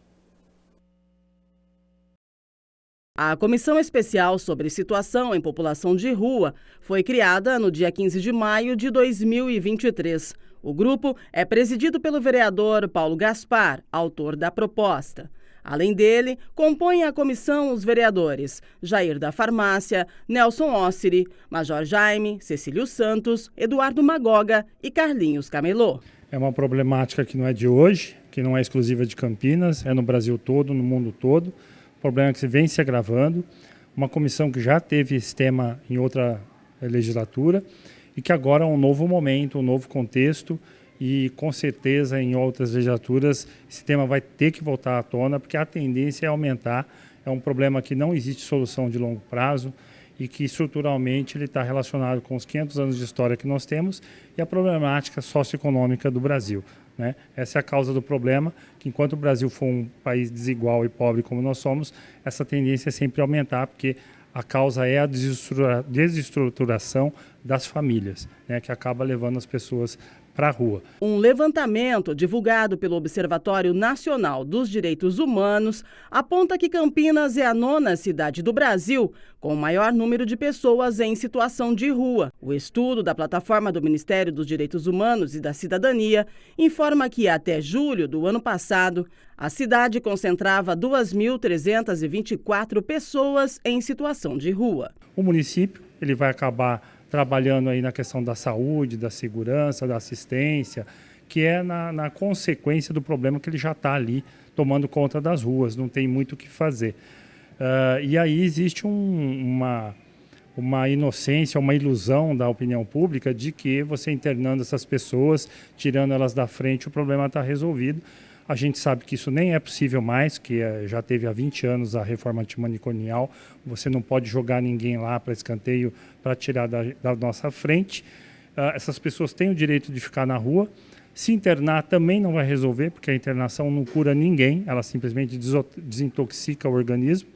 A Comissão Especial sobre Situação em População de Rua foi criada no dia 15 de maio de 2023. O grupo é presidido pelo vereador Paulo Gaspar, autor da proposta. Além dele, compõem a comissão os vereadores Jair da Farmácia, Nelson Ossiri, Major Jaime, Cecílio Santos, Eduardo Magoga e Carlinhos Camelô. É uma problemática que não é de hoje, que não é exclusiva de Campinas, é no Brasil todo, no mundo todo. O problema é que vem se agravando. Uma comissão que já teve esse tema em outra legislatura e que agora é um novo momento, um novo contexto. E com certeza em outras legislaturas esse tema vai ter que voltar à tona, porque a tendência é aumentar. É um problema que não existe solução de longo prazo e que estruturalmente ele está relacionado com os 500 anos de história que nós temos e a problemática socioeconômica do Brasil, né? Essa é a causa do problema, que enquanto o Brasil for um país desigual e pobre como nós somos, essa tendência é sempre aumentar, porque a causa é a desestruturação das famílias, né, que acaba levando as pessoas para a rua. Um levantamento divulgado pelo Observatório Nacional dos Direitos Humanos aponta que Campinas é a 9ª cidade do Brasil com o maior número de pessoas em situação de rua. O estudo da plataforma do Ministério dos Direitos Humanos e da Cidadania informa que até julho do ano passado, a cidade concentrava 2.324 pessoas em situação de rua. O município ele vai acabar trabalhando aí na questão da saúde, da segurança, da assistência, que é na consequência do problema que ele já está ali tomando conta das ruas, não tem muito o que fazer. E aí existe uma inocência, uma ilusão da opinião pública de que você internando essas pessoas, tirando elas da frente, o problema está resolvido. A gente sabe que isso nem é possível mais, que já teve há 20 anos a reforma antimanicomial. Você não pode jogar ninguém lá para escanteio para tirar da nossa frente. Essas pessoas têm o direito de ficar na rua. Se internar também não vai resolver, porque a internação não cura ninguém, ela simplesmente desintoxica o organismo.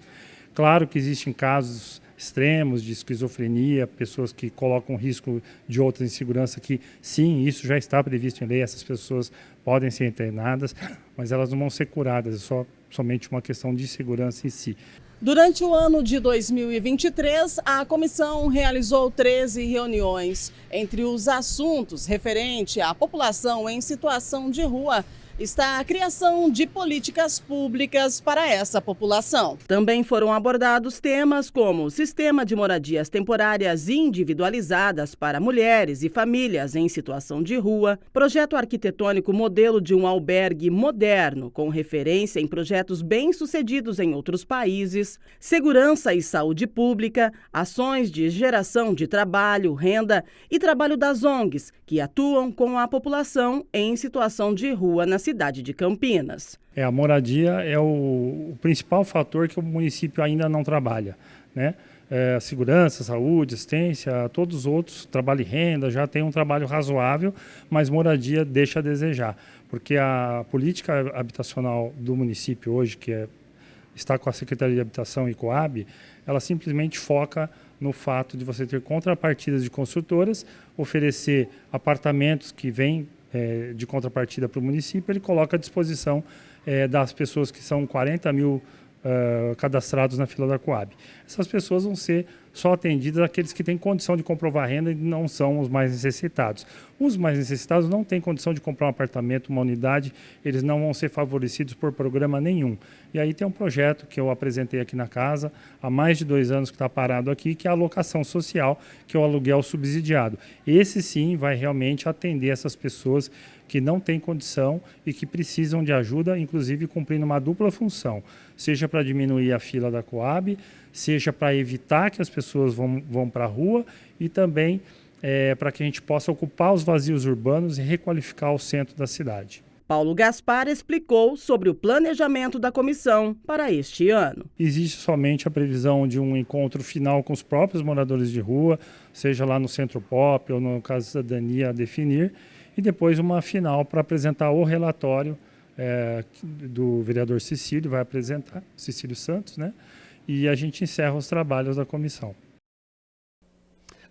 Claro que existem casos extremos de esquizofrenia, pessoas que colocam risco de outra insegurança, que sim, isso já está previsto em lei, essas pessoas podem ser internadas, mas elas não vão ser curadas, é somente uma questão de segurança em si. Durante o ano de 2023, a comissão realizou 13 reuniões. Entre os assuntos referentes à população em situação de rua, está a criação de políticas públicas para essa população. Também foram abordados temas como o sistema de moradias temporárias individualizadas para mulheres e famílias em situação de rua, projeto arquitetônico modelo de um albergue moderno, com referência em projetos bem-sucedidos em outros países, segurança e saúde pública, ações de geração de trabalho, renda e trabalho das ONGs, que atuam com a população em situação de rua na cidade de Campinas. A moradia é o principal fator que o município ainda não trabalha, né? A segurança, saúde, assistência, todos os outros, trabalho e renda, já tem um trabalho razoável, mas moradia deixa a desejar, porque a política habitacional do município hoje, que está com a Secretaria de Habitação e Coab, ela simplesmente foca no fato de você ter contrapartidas de construtoras, oferecer apartamentos que vêm de contrapartida para o município, ele coloca à disposição das pessoas que são 40 mil cadastrados na fila da Coab. Essas pessoas vão ser só atendidas aqueles que têm condição de comprovar renda e não são os mais necessitados. Os mais necessitados não têm condição de comprar um apartamento, uma unidade, eles não vão ser favorecidos por programa nenhum. E aí tem um projeto que eu apresentei aqui na casa, há mais de 2 anos que está parado aqui, que é a alocação social, que é o aluguel subsidiado. Esse sim vai realmente atender essas pessoas que não têm condição e que precisam de ajuda, inclusive cumprindo uma dupla função, seja para diminuir a fila da Coab, seja para evitar que as pessoas vão para a rua e também para que a gente possa ocupar os vazios urbanos e requalificar o centro da cidade. Paulo Gaspar explicou sobre o planejamento da comissão para este ano. Existe somente a previsão de um encontro final com os próprios moradores de rua, seja lá no Centro Pop ou no caso da Cidadania a definir, e depois uma final para apresentar o relatório do vereador Cecílio, vai apresentar, Cecílio Santos, né? E a gente encerra os trabalhos da comissão.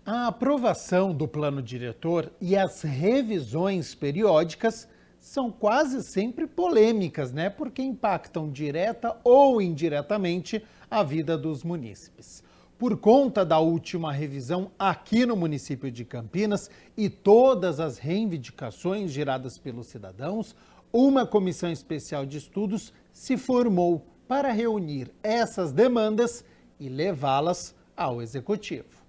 A aprovação do plano diretor e as revisões periódicas são quase sempre polêmicas, né? Porque impactam direta ou indiretamente a vida dos munícipes. Por conta da última revisão aqui no município de Campinas e todas as reivindicações geradas pelos cidadãos, Uma comissão especial de estudos se formou para reunir essas demandas e levá-las ao Executivo.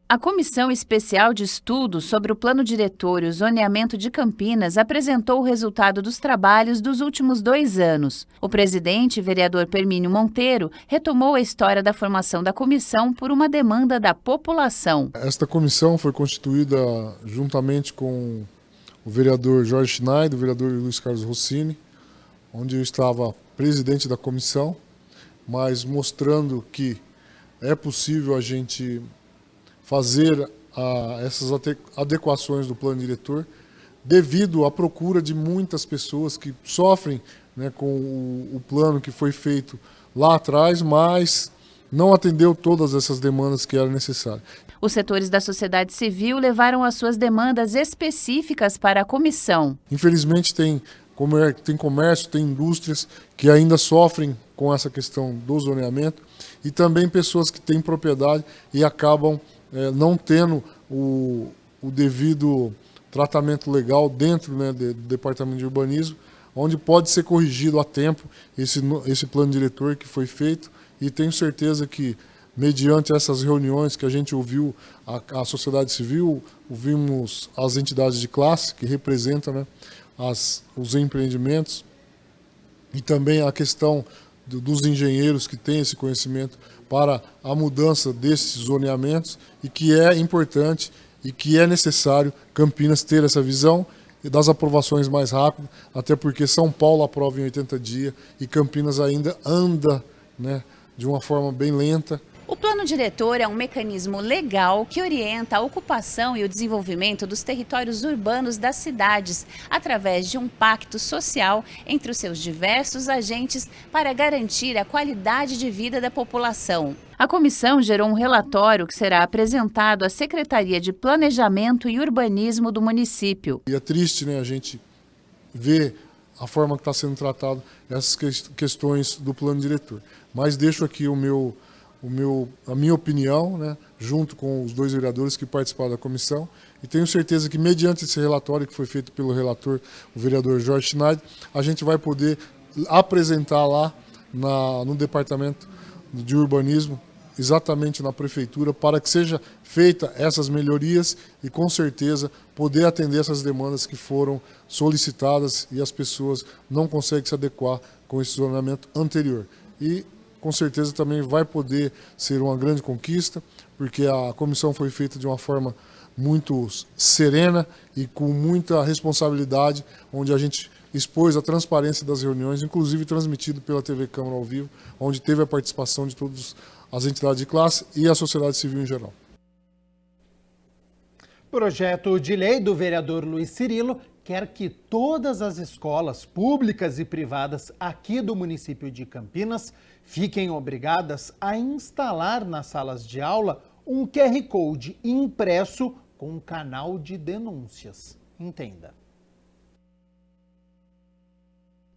A Comissão Especial de Estudos sobre o Plano Diretor e o Zoneamento de Campinas apresentou o resultado dos trabalhos dos últimos 2 anos. O presidente, vereador Permínio Monteiro, retomou a história da formação da comissão por uma demanda da população. Esta comissão foi constituída juntamente com o vereador Jorge Schneider, o vereador Luiz Carlos Rossini, onde eu estava presidente da comissão, mas mostrando que é possível a gente fazer essas adequações do plano diretor devido à procura de muitas pessoas que sofrem, né, com o plano que foi feito lá atrás, mas não atendeu todas essas demandas que eram necessárias. Os setores da sociedade civil levaram as suas demandas específicas para a comissão. Infelizmente tem comércio, tem indústrias que ainda sofrem com essa questão do zoneamento e também pessoas que têm propriedade e acabam não tendo o devido tratamento legal dentro, né, do Departamento de Urbanismo, onde pode ser corrigido a tempo esse plano diretor que foi feito, e tenho certeza que, mediante essas reuniões que a gente ouviu a sociedade civil, ouvimos as entidades de classe que representam, né, os empreendimentos, e também a questão dos engenheiros que têm esse conhecimento para a mudança desses zoneamentos, e que é importante e que é necessário Campinas ter essa visão e das aprovações mais rápidas, até porque São Paulo aprova em 80 dias e Campinas ainda anda, né, de uma forma bem lenta. O plano diretor é um mecanismo legal que orienta a ocupação e o desenvolvimento dos territórios urbanos das cidades, através de um pacto social entre os seus diversos agentes para garantir a qualidade de vida da população. A comissão gerou um relatório que será apresentado à Secretaria de Planejamento e Urbanismo do município. E é triste, né, a gente ver a forma que está sendo tratado essas questões do plano diretor. Mas deixo aqui a minha opinião, né, junto com os 2 vereadores que participaram da comissão, e tenho certeza que, mediante esse relatório que foi feito pelo relator, o vereador Jorge Schneider, a gente vai poder apresentar lá no Departamento de Urbanismo, exatamente na Prefeitura, para que seja feita essas melhorias e, com certeza, poder atender essas demandas que foram solicitadas e as pessoas não conseguem se adequar com esse zoneamento anterior. E com certeza também vai poder ser uma grande conquista, porque a comissão foi feita de uma forma muito serena e com muita responsabilidade, onde a gente expôs a transparência das reuniões, inclusive transmitido pela TV Câmara ao vivo, onde teve a participação de todas as entidades de classe e a sociedade civil em geral. Projeto de lei do vereador Luiz Cirilo quer que todas as escolas públicas e privadas aqui do município de Campinas fiquem obrigadas a instalar nas salas de aula um QR Code impresso com um canal de denúncias. Entenda.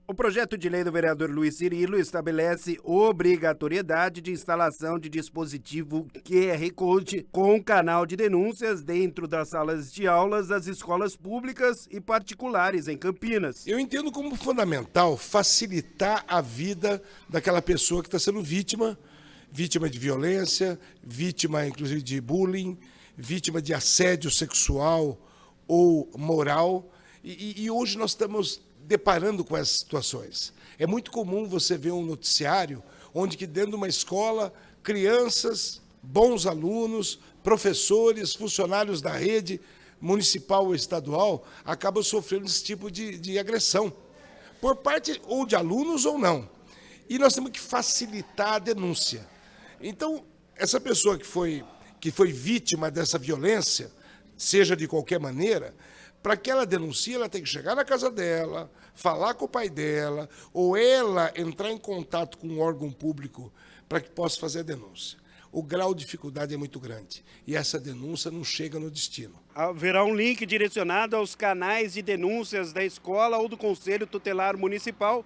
O projeto de lei do vereador Luiz Cirilo estabelece obrigatoriedade de instalação de dispositivo QR Code com canal de denúncias dentro das salas de aulas das escolas públicas e particulares em Campinas. Eu entendo como fundamental facilitar a vida daquela pessoa que está sendo vítima de violência, vítima inclusive de bullying, vítima de assédio sexual ou moral. E hoje nós estamos deparando com essas situações. É muito comum você ver um noticiário onde que dentro de uma escola, crianças, bons alunos, professores, funcionários da rede municipal ou estadual acabam sofrendo esse tipo de agressão, por parte ou de alunos ou não. E nós temos que facilitar a denúncia. Então, essa pessoa que foi vítima dessa violência, seja de qualquer maneira, para que ela denuncie, ela tem que chegar na casa dela, falar com o pai dela, ou ela entrar em contato com um órgão público para que possa fazer a denúncia. O grau de dificuldade é muito grande e essa denúncia não chega no destino. Haverá um link direcionado aos canais de denúncias da escola ou do Conselho Tutelar Municipal,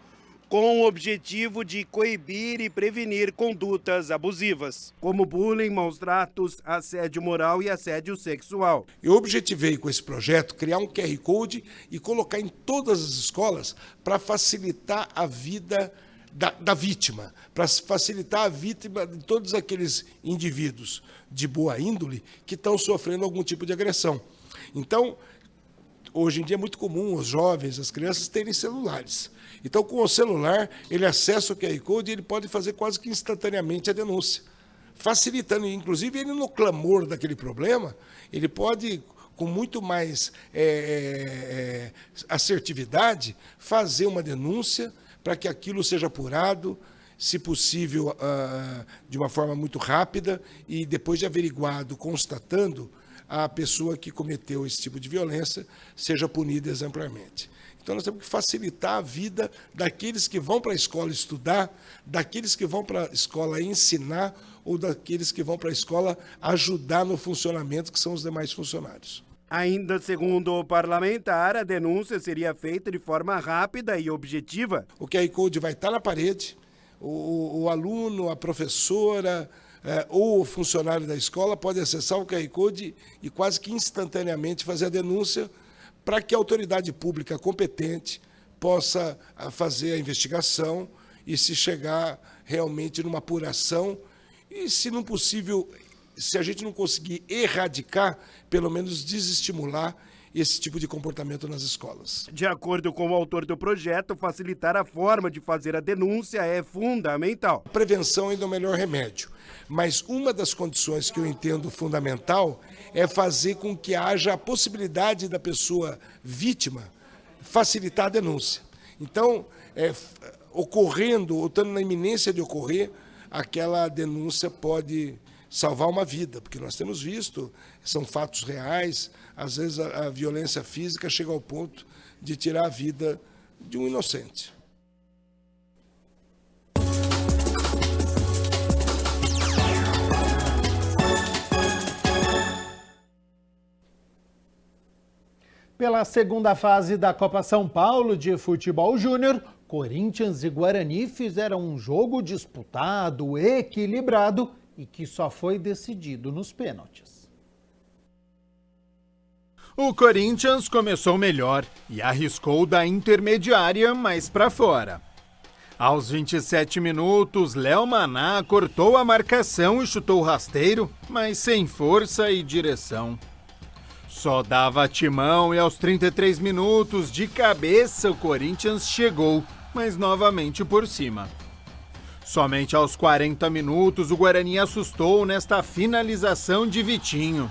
com o objetivo de coibir e prevenir condutas abusivas, como bullying, maus tratos, assédio moral e assédio sexual. Eu objetivei com esse projeto criar um QR Code e colocar em todas as escolas para facilitar a vida da vítima, para facilitar a vítima de todos aqueles indivíduos de boa índole que estão sofrendo algum tipo de agressão. Então, hoje em dia é muito comum os jovens, as crianças terem celulares. Então, com o celular, ele acessa o QR Code e ele pode fazer quase que instantaneamente a denúncia, facilitando, inclusive, ele no clamor daquele problema, ele pode, com muito mais assertividade, fazer uma denúncia para que aquilo seja apurado, se possível, de uma forma muito rápida, e depois de averiguado, constatando, a pessoa que cometeu esse tipo de violência seja punida exemplarmente. Então, nós temos que facilitar a vida daqueles que vão para a escola estudar, daqueles que vão para a escola ensinar ou daqueles que vão para a escola ajudar no funcionamento, que são os demais funcionários. Ainda segundo o parlamentar, a denúncia seria feita de forma rápida e objetiva. O QR Code vai estar na parede, o aluno, a professora ou o funcionário da escola pode acessar o QR Code e quase que instantaneamente fazer a denúncia para que a autoridade pública competente possa fazer a investigação e se chegar realmente numa apuração e, se não possível, se a gente não conseguir erradicar, pelo menos desestimular esse tipo de comportamento nas escolas. De acordo com o autor do projeto, facilitar a forma de fazer a denúncia é fundamental. A prevenção ainda é o melhor remédio, mas uma das condições que eu entendo fundamental é fazer com que haja a possibilidade da pessoa vítima facilitar a denúncia. Então, ocorrendo, ou estando na iminência de ocorrer, aquela denúncia pode salvar uma vida, porque nós temos visto, são fatos reais, às vezes a violência física chega ao ponto de tirar a vida de um inocente. Pela segunda fase da Copa São Paulo de Futebol Júnior, Corinthians e Guarani fizeram um jogo disputado, equilibrado e que só foi decidido nos pênaltis. O Corinthians começou melhor e arriscou da intermediária mais para fora. Aos 27 minutos, Léo Maná cortou a marcação e chutou rasteiro, mas sem força e direção. Só dava timão e aos 33 minutos, de cabeça, o Corinthians chegou, mas novamente por cima. Somente aos 40 minutos, o Guarani assustou nesta finalização de Vitinho.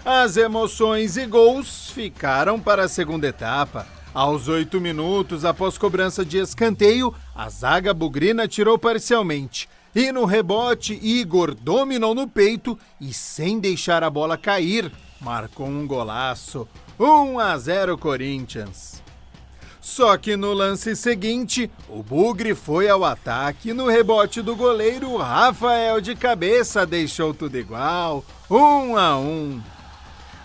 As emoções e gols ficaram para a segunda etapa. Aos 8 minutos, após cobrança de escanteio, a zaga bugrina tirou parcialmente. E no rebote, Igor dominou no peito e, sem deixar a bola cair, marcou um golaço. 1-0 Corinthians. Só que no lance seguinte, o Bugre foi ao ataque e no rebote do goleiro, Rafael de cabeça deixou tudo igual, 1-1.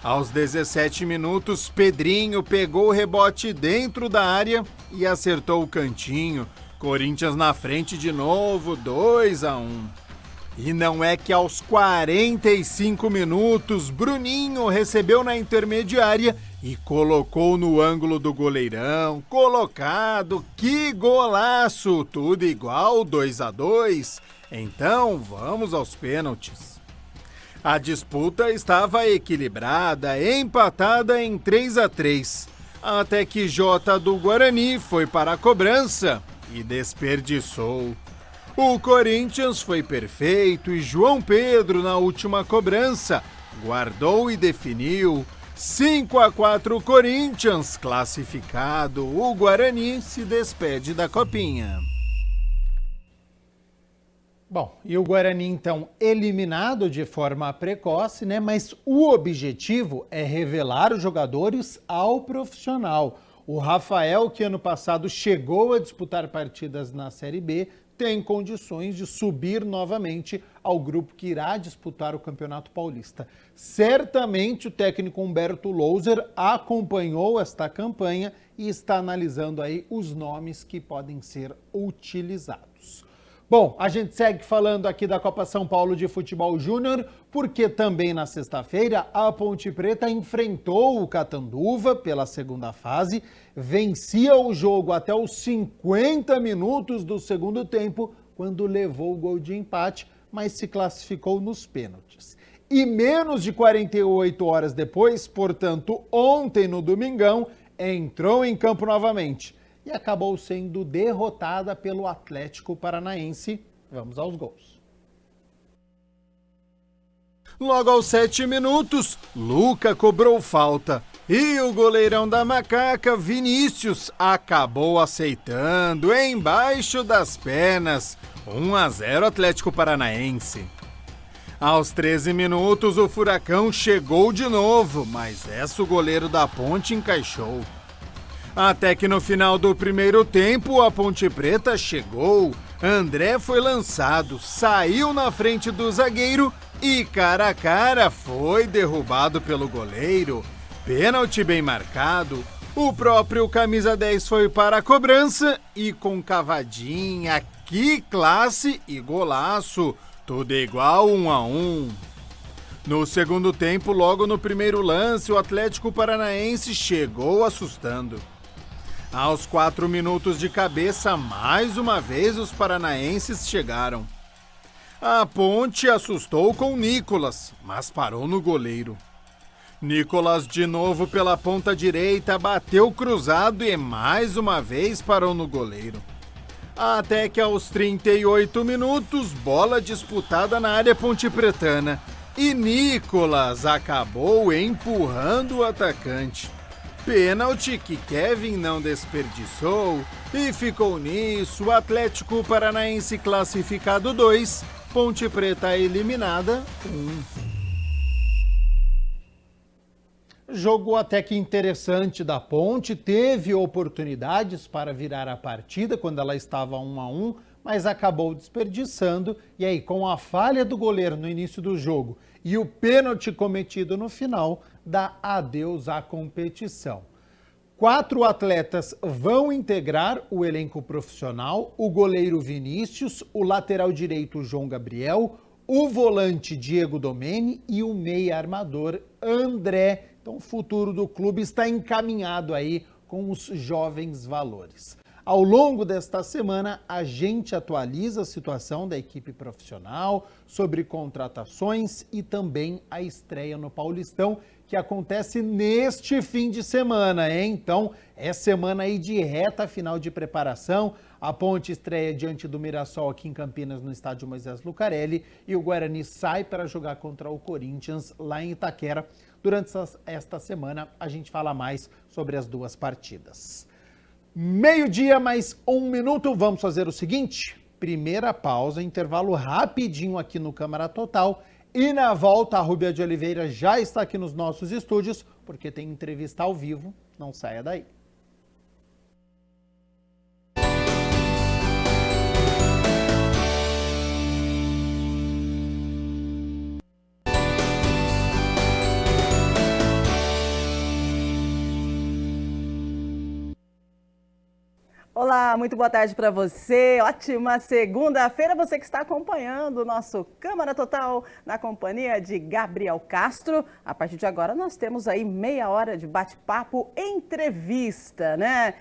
Aos 17 minutos, Pedrinho pegou o rebote dentro da área e acertou o cantinho. Corinthians na frente de novo, 2-1. E não é que aos 45 minutos, Bruninho recebeu na intermediária e colocou no ângulo do goleirão. Colocado, que golaço! Tudo igual, 2-2. Então, vamos aos pênaltis. A disputa estava equilibrada, empatada em 3-3. Até que Jota do Guarani foi para a cobrança e desperdiçou. O Corinthians foi perfeito e João Pedro, na última cobrança, guardou e definiu. 5-4 Corinthians, classificado. O Guarani se despede da Copinha. Bom, e o Guarani, então, eliminado de forma precoce, né? Mas o objetivo é revelar os jogadores ao profissional. O Rafael, que ano passado chegou a disputar partidas na Série B, tem condições de subir novamente ao grupo que irá disputar o Campeonato Paulista. Certamente o técnico Humberto Louser acompanhou esta campanha e está analisando aí os nomes que podem ser utilizados. Bom, a gente segue falando aqui da Copa São Paulo de Futebol Júnior, porque também na sexta-feira a Ponte Preta enfrentou o Catanduva pela segunda fase, vencia o jogo até os 50 minutos do segundo tempo, quando levou o gol de empate, mas se classificou nos pênaltis. E menos de 48 horas depois, portanto ontem no domingão, entrou em campo novamente e acabou sendo derrotada pelo Atlético Paranaense. Vamos aos gols. Logo aos 7 minutos, Luca cobrou falta e o goleirão da Macaca, Vinícius, acabou aceitando embaixo das pernas. 1-0 Atlético Paranaense. Aos 13 minutos, o Furacão chegou de novo, mas essa o goleiro da Ponte encaixou. Até que no final do primeiro tempo, a Ponte Preta chegou. André foi lançado, saiu na frente do zagueiro e cara a cara foi derrubado pelo goleiro. Pênalti bem marcado. O próprio camisa 10 foi para a cobrança e com cavadinha, que classe e golaço. Tudo igual 1-1. No segundo tempo, logo no primeiro lance, o Atlético Paranaense chegou assustando. Aos 4 minutos de cabeça, mais uma vez os paranaenses chegaram. A Ponte assustou com Nicolas, mas parou no goleiro. Nicolas de novo pela ponta direita, bateu cruzado e mais uma vez parou no goleiro. Até que aos 38 minutos, bola disputada na área pontepretana e Nicolas acabou empurrando o atacante. Pênalti que Kevin não desperdiçou e ficou nisso, Atlético Paranaense classificado 2, Ponte Preta eliminada 1. Jogo até que interessante da Ponte, teve oportunidades para virar a partida quando ela estava 1-1, mas acabou desperdiçando. E aí, com a falha do goleiro no início do jogo e o pênalti cometido no final, dá adeus à competição. 4 atletas vão integrar o elenco profissional: o goleiro Vinícius, o lateral direito João Gabriel, o volante Diego Domene e o meia armador André. Então o futuro do clube está encaminhado aí com os jovens valores. Ao longo desta semana, a gente atualiza a situação da equipe profissional, sobre contratações e também a estreia no Paulistão, que acontece neste fim de semana, hein? Então, é semana aí de reta final de preparação. A Ponte estreia diante do Mirassol aqui em Campinas, no estádio Moisés Lucarelli, e o Guarani sai para jogar contra o Corinthians lá em Itaquera. Durante esta semana, a gente fala mais sobre as duas partidas. 12:00 mais 1 minuto, vamos fazer o seguinte: primeira pausa, intervalo rapidinho aqui no Câmara Total, e na volta a Rúbia de Oliveira já está aqui nos nossos estúdios, porque tem entrevista ao vivo, não saia daí. Olá, muito boa tarde para você. Ótima segunda-feira, você que está acompanhando o nosso Câmara Total na companhia de Gabriel Castro. A partir de agora nós temos aí meia hora de bate-papo, entrevista, né?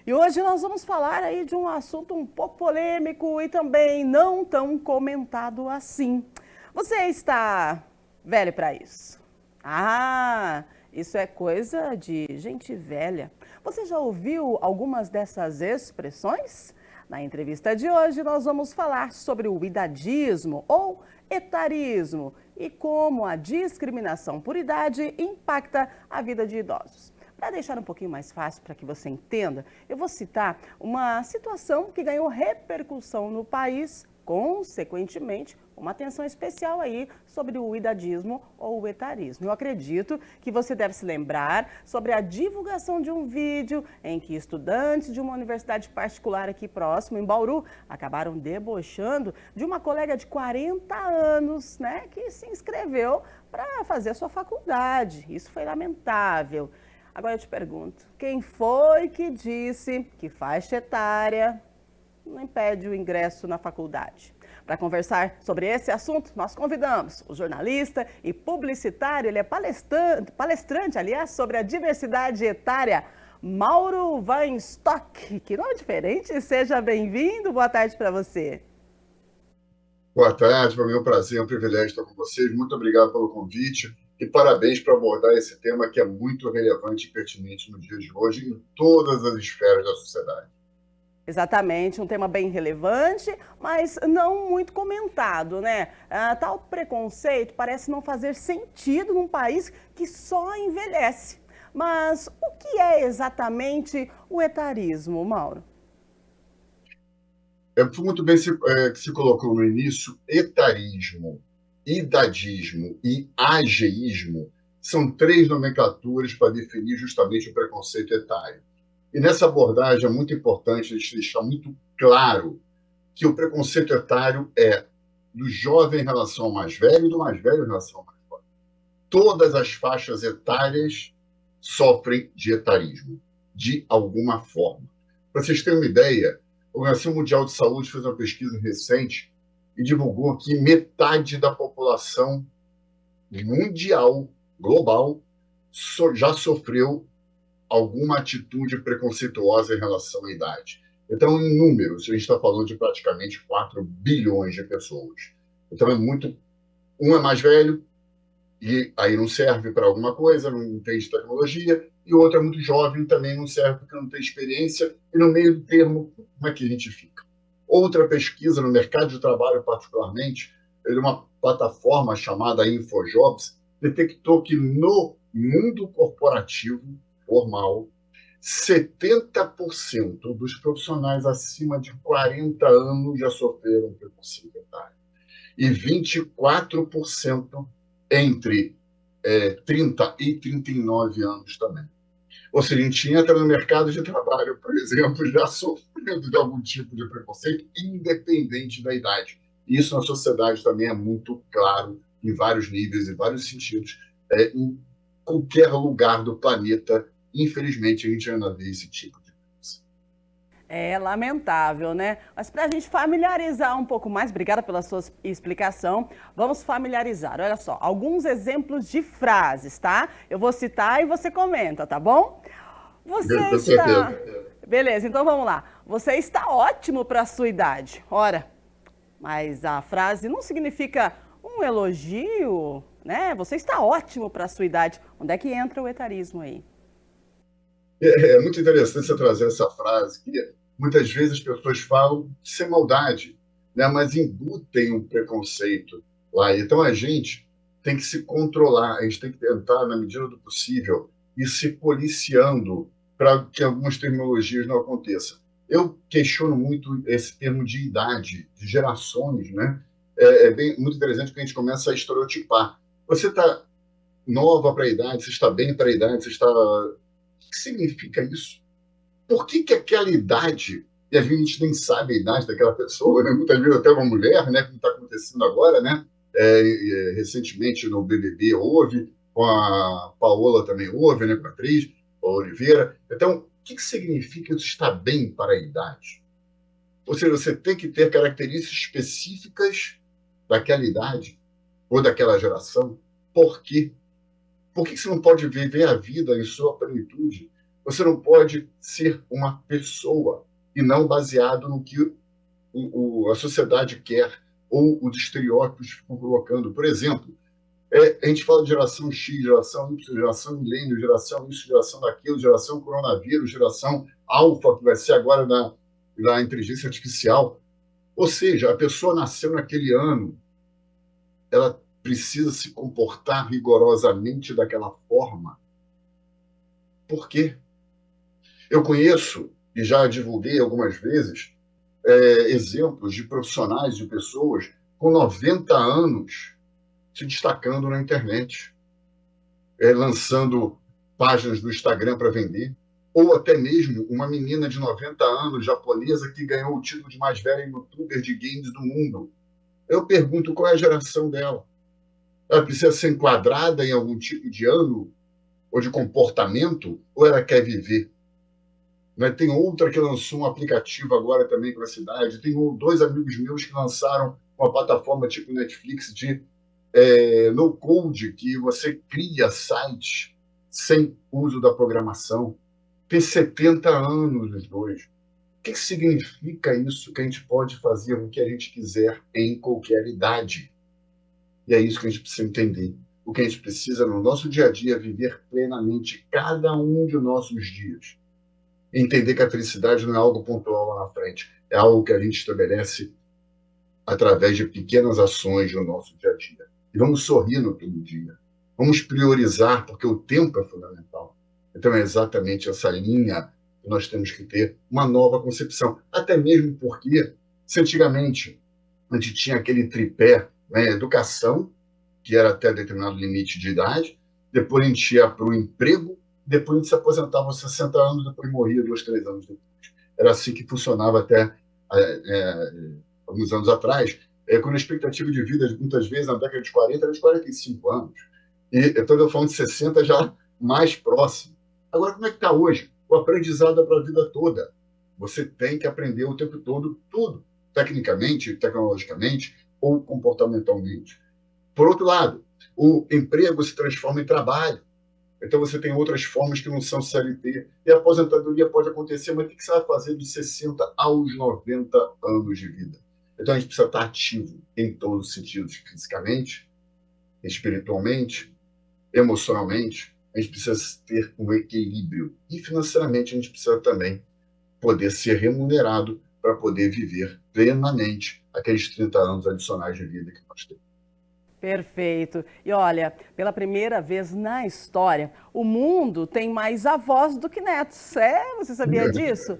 E hoje nós vamos falar aí de um assunto um pouco polêmico e também não tão comentado assim. Você está velho para isso? Ah, isso é coisa de gente velha. Você já ouviu algumas dessas expressões? Na entrevista de hoje nós vamos falar sobre o idadismo ou etarismo e como a discriminação por idade impacta a vida de idosos. Para deixar um pouquinho mais fácil para que você entenda, eu vou citar uma situação que ganhou repercussão no país, consequentemente, uma atenção especial aí sobre o idadismo ou o etarismo. Eu acredito que você deve se lembrar sobre a divulgação de um vídeo em que estudantes de uma universidade particular aqui próximo, em Bauru, acabaram debochando de uma colega de 40 anos, né, que se inscreveu para fazer a sua faculdade. Isso foi lamentável. Agora eu te pergunto, quem foi que disse que faixa etária não impede o ingresso na faculdade? Para conversar sobre esse assunto, nós convidamos o jornalista e publicitário, ele é palestrante, aliás, sobre a diversidade etária, Mauro Weinstock. Que nome diferente, seja bem-vindo, boa tarde para você. Boa tarde, para mim é um prazer, é um privilégio estar com vocês. Muito obrigado pelo convite e parabéns por abordar esse tema que é muito relevante e pertinente no dia de hoje em todas as esferas da sociedade. Exatamente, um tema bem relevante, mas não muito comentado, né? Tal preconceito parece não fazer sentido num país que só envelhece. Mas o que é exatamente o etarismo, Mauro? Foi muito bem que se colocou no início, etarismo, idadismo e ageísmo são 3 nomenclaturas para definir justamente o preconceito etário. E nessa abordagem é muito importante deixar muito claro que o preconceito etário é do jovem em relação ao mais velho e do mais velho em relação ao mais jovem. Todas as faixas etárias sofrem de etarismo, de alguma forma. Para vocês terem uma ideia, a Organização Mundial de Saúde fez uma pesquisa recente e divulgou que metade da população mundial, global, já sofreu alguma atitude preconceituosa em relação à idade. Então, em números, a gente está falando de praticamente 4 bilhões de pessoas. Então, um é mais velho, e aí não serve para alguma coisa, não entende tecnologia, e o outro é muito jovem, também não serve porque não tem experiência, e no meio do termo, como é que a gente fica? Outra pesquisa no mercado de trabalho, particularmente, uma plataforma chamada InfoJobs, detectou que no mundo corporativo formal, 70% dos profissionais acima de 40 anos já sofreram preconceito etário, e 24% entre 30 e 39 anos também. Ou seja, a gente entra no mercado de trabalho, por exemplo, já sofrendo de algum tipo de preconceito, independente da idade. E isso na sociedade também é muito claro, em vários níveis, em vários sentidos. Em qualquer lugar do planeta, infelizmente, a gente ainda vê esse tipo de coisa. É lamentável, né? Mas para a gente familiarizar um pouco mais, obrigada pela sua explicação, vamos familiarizar. Olha só, alguns exemplos de frases, tá? Eu vou citar e você comenta, tá bom? Beleza, então vamos lá. Você está ótimo para a sua idade. Ora, mas a frase não significa um elogio, né? Você está ótimo para a sua idade. Onde é que entra o etarismo aí? É muito interessante você trazer essa frase, que muitas vezes as pessoas falam sem maldade, né? Mas embutem um preconceito lá. Então a gente tem que se controlar, a gente tem que tentar, na medida do possível, ir se policiando para que algumas terminologias não aconteçam. Eu questiono muito esse termo de idade, de gerações, né? Muito interessante que a gente começa a estereotipar. Você está nova para a idade, você está bem para a idade, você está... O que significa isso? Por que aquela idade, e a gente nem sabe a idade daquela pessoa, né? Muitas vezes até uma mulher, né? Como está acontecendo agora, né? Recentemente no BBB houve, com a Paola também houve, né? Com a atriz, a Oliveira. Então, o que significa isso estar bem para a idade? Ou seja, você tem que ter características específicas daquela idade ou daquela geração. Por quê? Por que você não pode viver a vida em sua plenitude? Você não pode ser uma pessoa e não baseado no que a sociedade quer ou os estereótipos ficam colocando. Por exemplo, a gente fala de geração X, geração Y, geração milênio, geração isso, geração daquilo, geração coronavírus, geração alfa, que vai ser agora da inteligência artificial. Ou seja, a pessoa nasceu naquele ano, ela precisa se comportar rigorosamente daquela forma. Por quê? Eu conheço, e já divulguei algumas vezes, exemplos de profissionais, de pessoas com 90 anos se destacando na internet, lançando páginas no Instagram para vender, ou até mesmo uma menina de 90 anos, japonesa, que ganhou o título de mais velha youtuber de games do mundo. Eu pergunto qual é a geração dela. Ela precisa ser enquadrada em algum tipo de ano ou de comportamento, ou ela quer viver? Né? Tem outra que lançou um aplicativo agora também para a cidade. Tem 2 amigos meus que lançaram uma plataforma tipo Netflix de no-code, que você cria sites sem uso da programação. Tem 70 anos os dois. O que significa isso? Que a gente pode fazer o que a gente quiser em qualquer idade. E é isso que a gente precisa entender. O que a gente precisa no nosso dia a dia é viver plenamente cada um de nossos dias. Entender que a felicidade não é algo pontual lá na frente, é algo que a gente estabelece através de pequenas ações no nosso dia a dia. E vamos sorrir no todo dia. Vamos priorizar, porque o tempo é fundamental. Então é exatamente essa linha que nós temos que ter uma nova concepção. Até mesmo porque, se antigamente a gente tinha aquele tripé, né, educação, que era até determinado limite de idade, depois a gente ia para o emprego, depois a gente se aposentava aos 60 anos, depois morria 2, 3 anos depois. Era assim que funcionava até alguns anos atrás, quando a expectativa de vida, muitas vezes, na década de 40, era de 45 anos. E eu estou falando de 60 já mais próximo. Agora, como é que está hoje? O aprendizado é para a vida toda. Você tem que aprender o tempo todo, tudo, tecnicamente, tecnologicamente ou comportamentalmente. Por outro lado, o emprego se transforma em trabalho. Então, você tem outras formas que não são CLT. E a aposentadoria pode acontecer, mas o que você vai fazer dos 60 aos 90 anos de vida? Então, a gente precisa estar ativo em todos os sentidos, fisicamente, espiritualmente, emocionalmente. A gente precisa ter um equilíbrio. E, financeiramente, a gente precisa também poder ser remunerado para poder viver plenamente aqueles 30 anos adicionais de vida que nós temos. Perfeito. E olha, pela primeira vez na história, o mundo tem mais avós do que netos. Você sabia disso?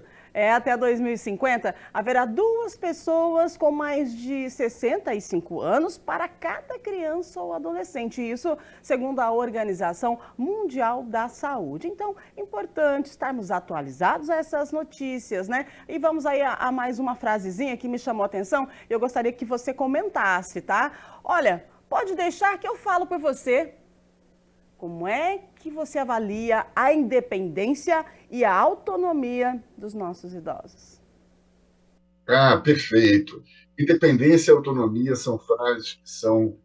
Até 2050, haverá 2 pessoas com mais de 65 anos para cada criança ou adolescente. Isso segundo a Organização Mundial da Saúde. Então, é importante estarmos atualizados a essas notícias, né? E vamos aí a mais uma frasezinha que me chamou a atenção. Eu gostaria que você comentasse, tá? Olha, pode deixar que eu falo por você. Como é que você avalia a independência e a autonomia dos nossos idosos? Perfeito. Independência e autonomia são frases que são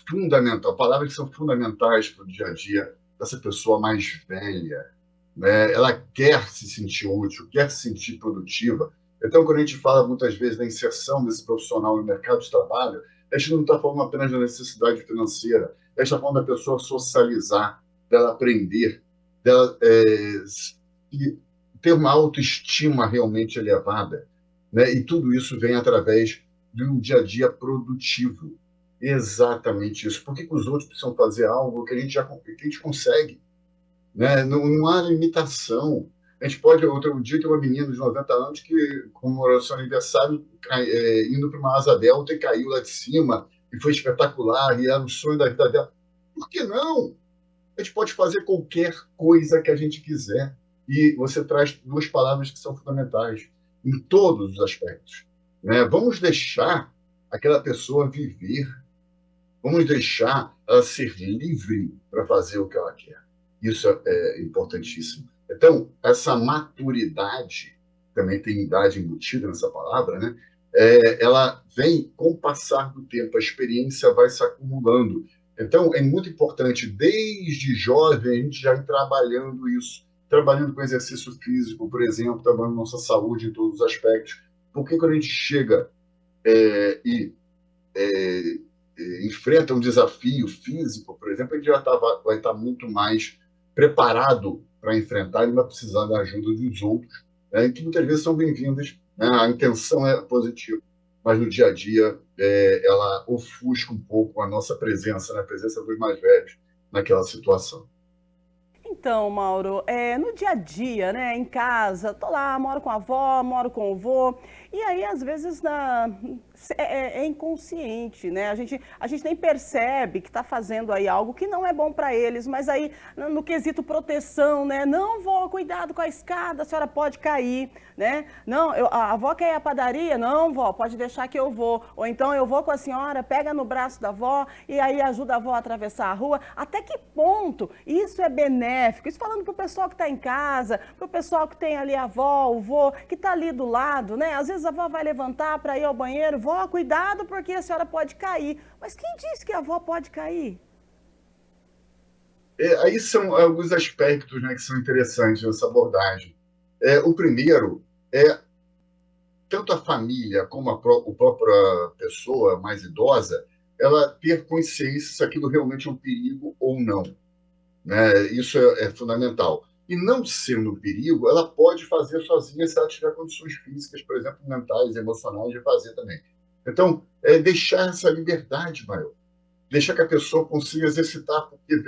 fundamentais, palavras que são fundamentais para o dia a dia dessa pessoa mais velha. Né? Ela quer se sentir útil, quer se sentir produtiva. Então, quando a gente fala muitas vezes da inserção desse profissional no mercado de trabalho, a gente não está falando apenas da necessidade financeira, a gente está falando da pessoa socializar, dela aprender, dela ter uma autoestima realmente elevada. Né? E tudo isso vem através de um dia a dia produtivo. Exatamente isso. Por que os outros precisam fazer algo que a gente consegue? Né? Não há limitação. A gente pode, outro dia, ter uma menina de 90 anos que comemorou seu aniversário indo para uma asa delta e caiu lá de cima, e foi espetacular, e era o sonho da vida dela. Por que não? A gente pode fazer qualquer coisa que a gente quiser. E você traz 2 palavras que são fundamentais em todos os aspectos. Né? Vamos deixar aquela pessoa viver. Vamos deixar ela ser livre para fazer o que ela quer. Isso é importantíssimo. Então, essa maturidade, também tem idade embutida nessa palavra, né? Ela vem com o passar do tempo, a experiência vai se acumulando. Então, é muito importante, desde jovem, a gente já ir trabalhando isso, trabalhando com exercício físico, por exemplo, trabalhando nossa saúde em todos os aspectos. Porque quando a gente chega e enfrenta um desafio físico, por exemplo, a gente já vai estar muito mais preparado para enfrentar e não vai precisar da ajuda dos outros, né, que muitas vezes são bem-vindas, né, a intenção é positiva, mas no dia a dia ela ofusca um pouco a nossa presença, né, a presença dos mais velhos naquela situação. Então, Mauro, no dia a dia, né, em casa, tô lá, moro com a avó, moro com o vô, e aí às vezes é inconsciente, né? A gente nem percebe que está fazendo aí algo que não é bom para eles, mas aí no quesito proteção, né? Não, vó, cuidado com a escada, a senhora pode cair, né? Não, a avó quer ir à padaria? Não, vó, pode deixar que eu vou. Ou então eu vou com a senhora, pega no braço da avó e aí ajuda a avó a atravessar a rua. Até que ponto isso é benéfico? Isso falando para o pessoal que está em casa, para o pessoal que tem ali a avó, o vô, que está ali do lado, né? Às vezes a avó vai levantar para ir ao banheiro, vó, cuidado porque a senhora pode cair. Mas quem disse que a avó pode cair? Aí são alguns aspectos, né, que são interessantes nessa abordagem. O primeiro é tanto a família como a própria pessoa mais idosa, ela ter consciência se aquilo realmente é um perigo ou não, né? Isso é fundamental. E não sendo um perigo, ela pode fazer sozinha se ela tiver condições físicas, por exemplo, mentais, emocionais, de fazer também. Então, deixar essa liberdade maior. Deixar que a pessoa consiga exercitar, porque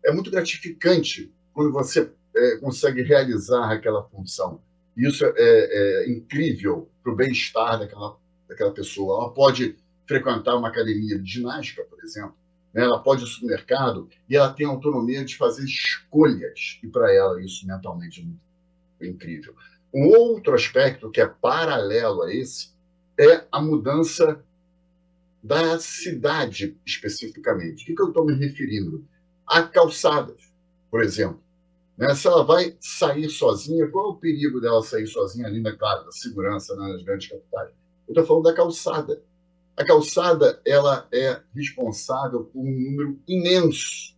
é muito gratificante quando você consegue realizar aquela função. Isso é incrível para o bem-estar daquela pessoa. Ela pode frequentar uma academia de ginástica, por exemplo, né? Ela pode ir ao supermercado e ela tem a autonomia de fazer escolhas, e para ela isso mentalmente é muito incrível. Um outro aspecto que é paralelo a esse é a mudança da cidade, especificamente. O que eu estou me referindo? A calçadas, por exemplo. Né? Se ela vai sair sozinha, qual é o perigo dela sair sozinha, além, claro, da segurança nas grandes capitais? Eu estou falando da calçada. A calçada ela é responsável por um número imenso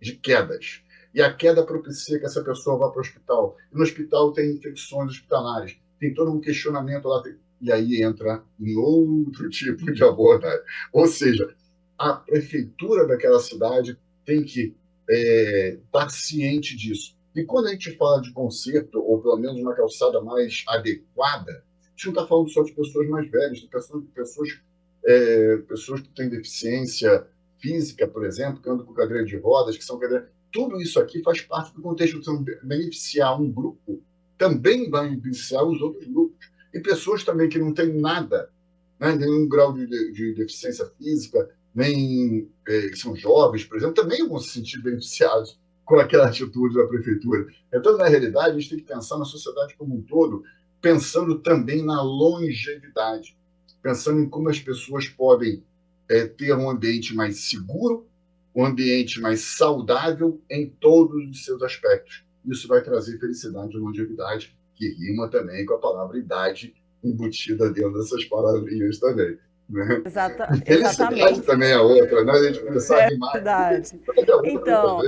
de quedas. E a queda propicia que essa pessoa vá para o hospital. E no hospital tem infecções hospitalares. Tem todo um questionamento lá. E aí entra em outro tipo de abordagem. Ou seja, a prefeitura daquela cidade tem que estar ciente disso. E quando a gente fala de conserto, ou pelo menos uma calçada mais adequada, a gente não está falando só de pessoas mais velhas, de pessoas que têm deficiência física, por exemplo, que andam com cadeira de rodas, que são cadeiras. Tudo isso aqui faz parte do contexto de beneficiar um grupo, também vai beneficiar os outros grupos. E pessoas também que não têm nada, né, nenhum grau de deficiência física, nem que são jovens, por exemplo, também vão se sentir beneficiados com aquela atitude da prefeitura. Então, na realidade, a gente tem que pensar na sociedade como um todo, pensando também na longevidade, pensando em como as pessoas podem ter um ambiente mais seguro, um ambiente mais saudável em todos os seus aspectos. Isso vai trazer felicidade e longevidade, que rima também com a palavra idade embutida dentro dessas palavrinhas também. Né? Felicidade também é outra, né? A gente começar a rimar. Verdade. Então,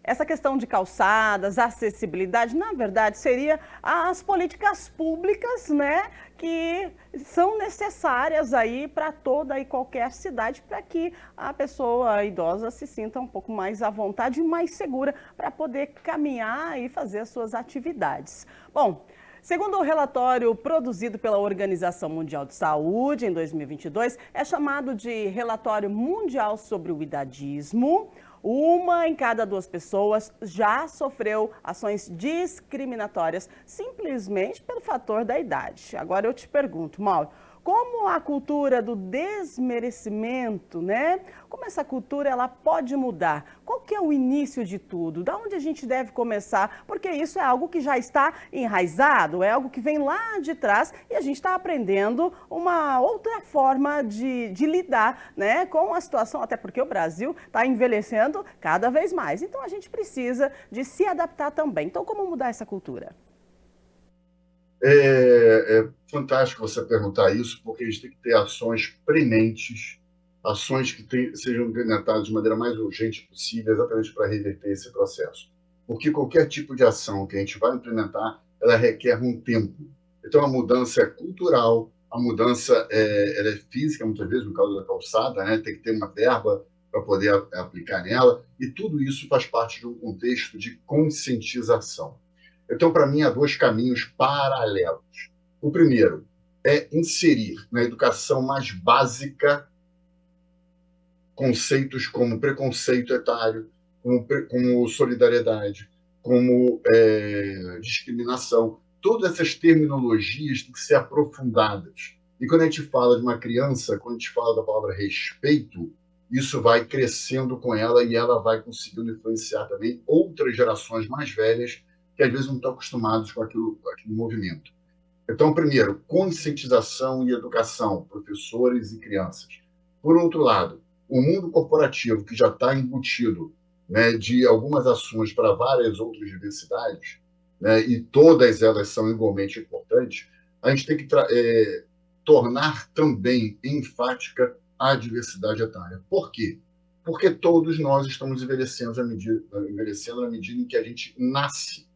essa questão de calçadas, acessibilidade, na verdade, seria as políticas públicas, né, que são necessárias aí para toda e qualquer cidade, para que a pessoa idosa se sinta um pouco mais à vontade e mais segura para poder caminhar e fazer as suas atividades. Bom, segundo o relatório produzido pela Organização Mundial de Saúde em 2022, é chamado de Relatório Mundial sobre o Idadismo. Uma em cada 2 pessoas já sofreu ações discriminatórias simplesmente pelo fator da idade. Agora eu te pergunto, Mauro, como a cultura do desmerecimento, né? Como essa cultura ela pode mudar? Qual que é o início de tudo? Da onde a gente deve começar? Porque isso é algo que já está enraizado, é algo que vem lá de trás e a gente está aprendendo uma outra forma de lidar, né, com a situação, até porque o Brasil está envelhecendo cada vez mais. Então a gente precisa de se adaptar também. Então como mudar essa cultura? É fantástico você perguntar isso, porque a gente tem que ter ações prementes, ações que sejam implementadas de maneira mais urgente possível, exatamente para reverter esse processo. Porque qualquer tipo de ação que a gente vai implementar, ela requer um tempo. Então, a mudança é cultural, a mudança ela é física, muitas vezes, no caso da calçada, né? Tem que ter uma verba para poder aplicar nela, e tudo isso faz parte de um contexto de conscientização. Então, para mim, há 2 caminhos paralelos. O primeiro é inserir na educação mais básica conceitos como preconceito etário, como solidariedade, como discriminação. Todas essas terminologias têm que ser aprofundadas. E quando a gente fala de uma criança, quando a gente fala da palavra respeito, isso vai crescendo com ela e ela vai conseguindo influenciar também outras gerações mais velhas que às vezes não estão acostumados com aquele movimento. Então, primeiro, conscientização e educação, professores e crianças. Por outro lado, o mundo corporativo, que já está embutido, né, de algumas ações para várias outras diversidades, né, e todas elas são igualmente importantes, a gente tem que tornar também enfática a diversidade etária. Por quê? Porque todos nós estamos envelhecendo na medida em que a gente nasce.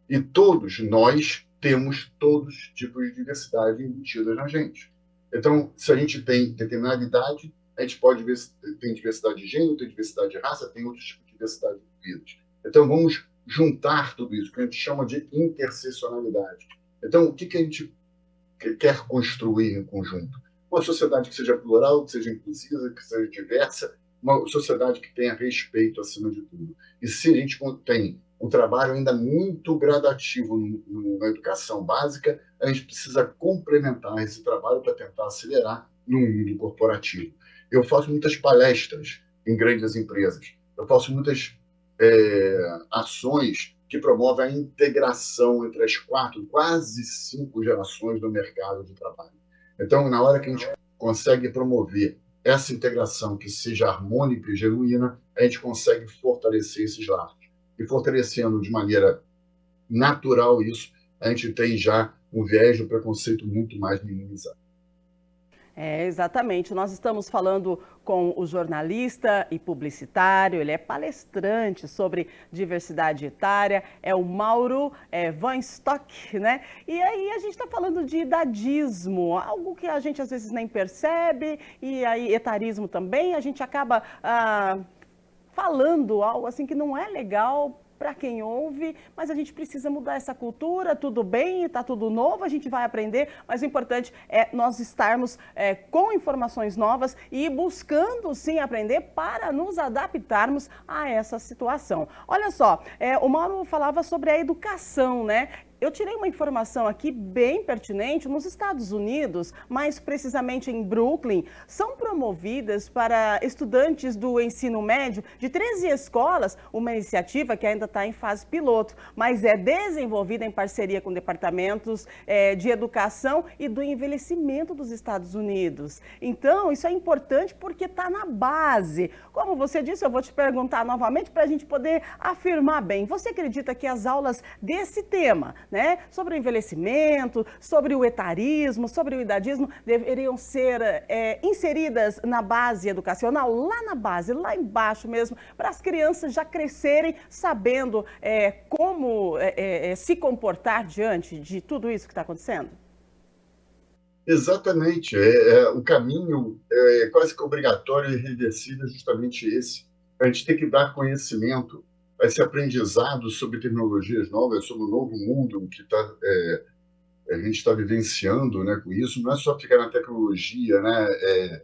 E todos nós temos todos os tipos de diversidade embutidas na gente. Então, se a gente tem determinada idade, a gente pode ver se tem diversidade de gênero, tem diversidade de raça, tem outros tipos de diversidade de vidas. Então, vamos juntar tudo isso, que a gente chama de interseccionalidade. Então, o que a gente quer construir em conjunto? Uma sociedade que seja plural, que seja inclusiva, que seja diversa, uma sociedade que tenha respeito acima de tudo. E se a gente tem um trabalho ainda muito gradativo na educação básica, a gente precisa complementar esse trabalho para tentar acelerar no mundo corporativo. Eu faço muitas palestras em grandes empresas, eu faço muitas ações que promovem a integração entre as 4, quase 5 gerações do mercado de trabalho. Então, na hora que a gente consegue promover essa integração que seja harmônica e genuína, a gente consegue fortalecer esses laços. E fortalecendo de maneira natural isso, a gente tem já um viés do preconceito muito mais minimizado. Exatamente. Nós estamos falando com o jornalista e publicitário, ele é palestrante sobre diversidade etária, é o Mauro Van Stock, né? E aí a gente está falando de idadismo, algo que a gente às vezes nem percebe, e aí etarismo também, a gente acaba falando algo assim que não é legal para quem ouve, mas a gente precisa mudar essa cultura, tudo bem, está tudo novo, a gente vai aprender, mas o importante é nós estarmos com informações novas e buscando sim aprender para nos adaptarmos a essa situação. Olha só, o Mauro falava sobre a educação, né? Eu tirei uma informação aqui bem pertinente. Nos Estados Unidos, mais precisamente em Brooklyn, são promovidas para estudantes do ensino médio de 13 escolas uma iniciativa que ainda está em fase piloto, mas é desenvolvida em parceria com departamentos de educação e do envelhecimento dos Estados Unidos. Então, isso é importante porque está na base. Como você disse, eu vou te perguntar novamente para a gente poder afirmar bem. Você acredita que as aulas desse tema, né, sobre o envelhecimento, sobre o etarismo, sobre o idadismo, deveriam ser inseridas na base educacional, lá na base, lá embaixo mesmo, para as crianças já crescerem sabendo como se comportar diante de tudo isso que está acontecendo? Exatamente. O caminho quase que obrigatório e irreversível é justamente esse. A gente tem que dar conhecimento, esse aprendizado sobre tecnologias novas, sobre o novo mundo que a gente está vivenciando, né, com isso. Não é só ficar na tecnologia, né,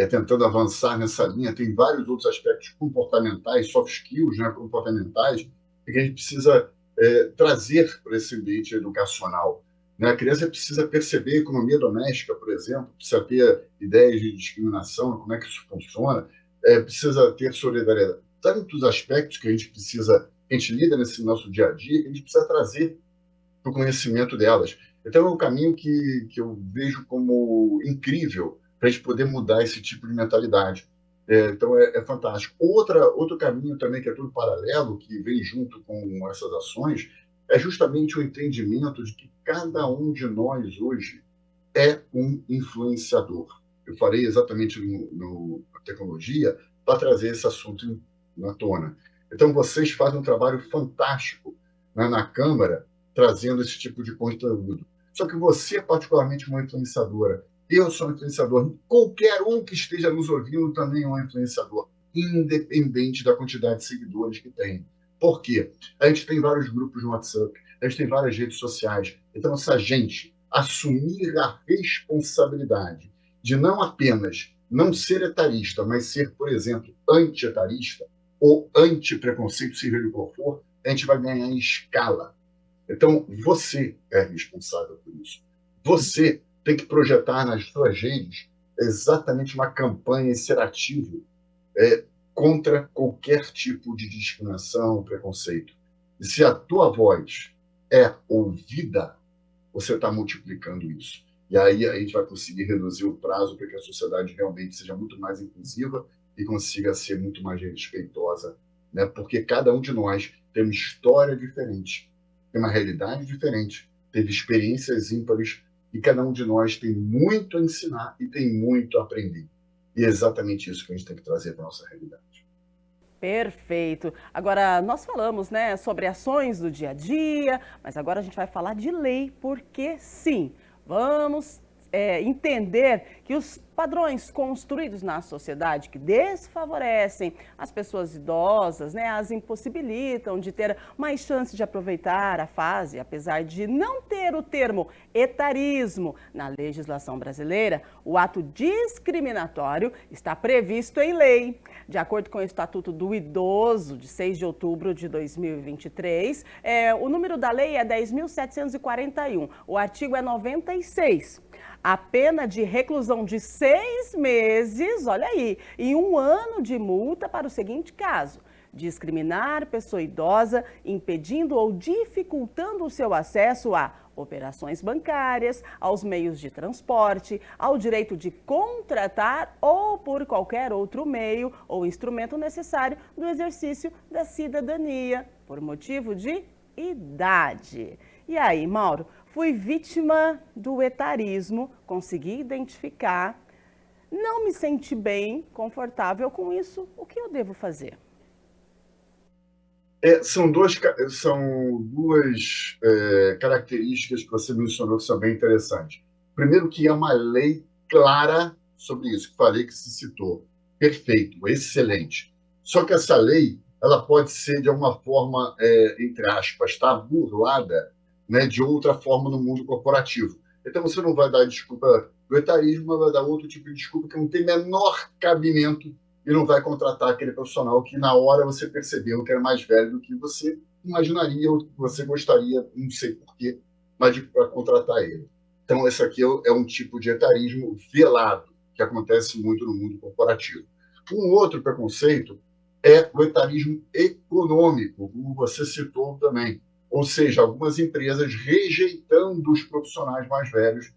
tentando avançar nessa linha. Tem vários outros aspectos comportamentais, soft skills, né, comportamentais, que a gente precisa trazer para esse ambiente educacional. Né? A criança precisa perceber a economia doméstica, por exemplo, precisa ter ideias de discriminação, como é que isso funciona, precisa ter solidariedade. Tantos aspectos que a gente lida nesse nosso dia a dia, que a gente precisa trazer para o conhecimento delas. Então, é um caminho que eu vejo como incrível para a gente poder mudar esse tipo de mentalidade. Então, é fantástico. Outro caminho também, que é tudo paralelo, que vem junto com essas ações, é justamente o entendimento de que cada um de nós hoje é um influenciador. Eu falei exatamente na tecnologia para trazer esse assunto na tona. Então, vocês fazem um trabalho fantástico, né, na Câmara, trazendo esse tipo de conteúdo. Só que você é particularmente uma influenciadora. Eu sou um influenciador. Qualquer um que esteja nos ouvindo também é um influenciador, independente da quantidade de seguidores que tem. Por quê? A gente tem vários grupos no WhatsApp, a gente tem várias redes sociais. Então, se a gente assumir a responsabilidade de não apenas não ser etarista, mas ser, por exemplo, anti-etarista ou anti-preconceito, seja ele qual for, a gente vai ganhar em escala. Então, você é responsável por isso. Você tem que projetar nas suas redes exatamente uma campanha e ser ativo contra qualquer tipo de discriminação, preconceito. E se a tua voz é ouvida, você está multiplicando isso. E aí a gente vai conseguir reduzir o prazo para que a sociedade realmente seja muito mais inclusiva e consiga ser muito mais respeitosa, né? Porque cada um de nós tem uma história diferente, tem uma realidade diferente, teve experiências ímpares, e cada um de nós tem muito a ensinar e tem muito a aprender. E é exatamente isso que a gente tem que trazer para a nossa realidade. Perfeito. Agora, nós falamos, né, sobre ações do dia a dia, mas agora a gente vai falar de lei, porque sim, vamos entender que os padrões construídos na sociedade que desfavorecem as pessoas idosas, né, as impossibilitam de ter mais chance de aproveitar a fase, apesar de não ter o termo etarismo na legislação brasileira, o ato discriminatório está previsto em lei. De acordo com o Estatuto do Idoso, de 6 de outubro de 2023, o número da lei é 10.741, o artigo é 96. A pena de reclusão de 6 meses, olha aí, e 1 ano de multa para o seguinte caso: discriminar pessoa idosa, impedindo ou dificultando o seu acesso a operações bancárias, aos meios de transporte, ao direito de contratar ou por qualquer outro meio ou instrumento necessário do exercício da cidadania, por motivo de idade. E aí, Mauro? Fui vítima do etarismo, consegui identificar, não me senti bem, confortável com isso. O que eu devo fazer? São duas características que você mencionou que são bem interessantes. Primeiro, que é uma lei clara sobre isso, que falei que se citou. Perfeito, excelente. Só que essa lei, ela pode ser, de alguma forma, entre aspas, tá, burlada, né, de outra forma no mundo corporativo. Então, você não vai dar desculpa do etarismo, mas vai dar outro tipo de desculpa que não tem menor cabimento e não vai contratar aquele profissional que, na hora, você percebeu que era mais velho do que você imaginaria ou que você gostaria, não sei porquê, mas para contratar ele. Então, esse aqui é um tipo de etarismo velado, que acontece muito no mundo corporativo. Um outro preconceito é o etarismo econômico, como você citou também. Ou seja, algumas empresas rejeitando os profissionais mais velhos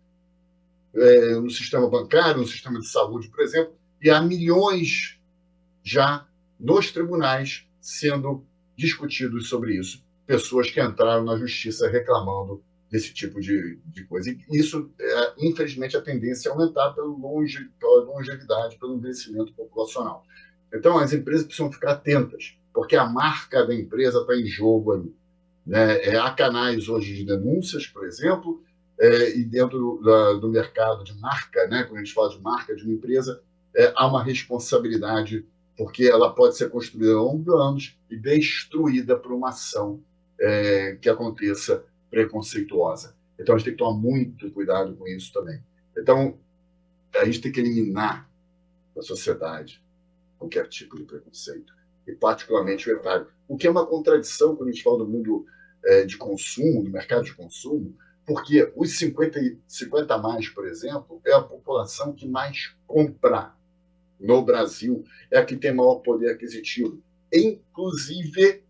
no sistema bancário, no sistema de saúde, por exemplo, e há milhões já nos tribunais sendo discutidos sobre isso. Pessoas que entraram na justiça reclamando desse tipo de coisa. E isso, infelizmente, a tendência é aumentar pela longevidade, pelo envelhecimento populacional. Então, as empresas precisam ficar atentas, porque a marca da empresa está em jogo ali. Né? Há canais hoje de denúncias, por exemplo, e dentro do mercado de marca, né? Quando a gente fala de marca de uma empresa, há uma responsabilidade, porque ela pode ser construída ao longo de anos e destruída por uma ação que aconteça preconceituosa. Então, a gente tem que tomar muito cuidado com isso também. Então, a gente tem que eliminar da sociedade qualquer tipo de preconceito, e particularmente o etário. O que é uma contradição quando a gente fala do mundo de consumo, do mercado de consumo, porque os 50 a mais, por exemplo, é a população que mais compra no Brasil, é a que tem maior poder aquisitivo, inclusive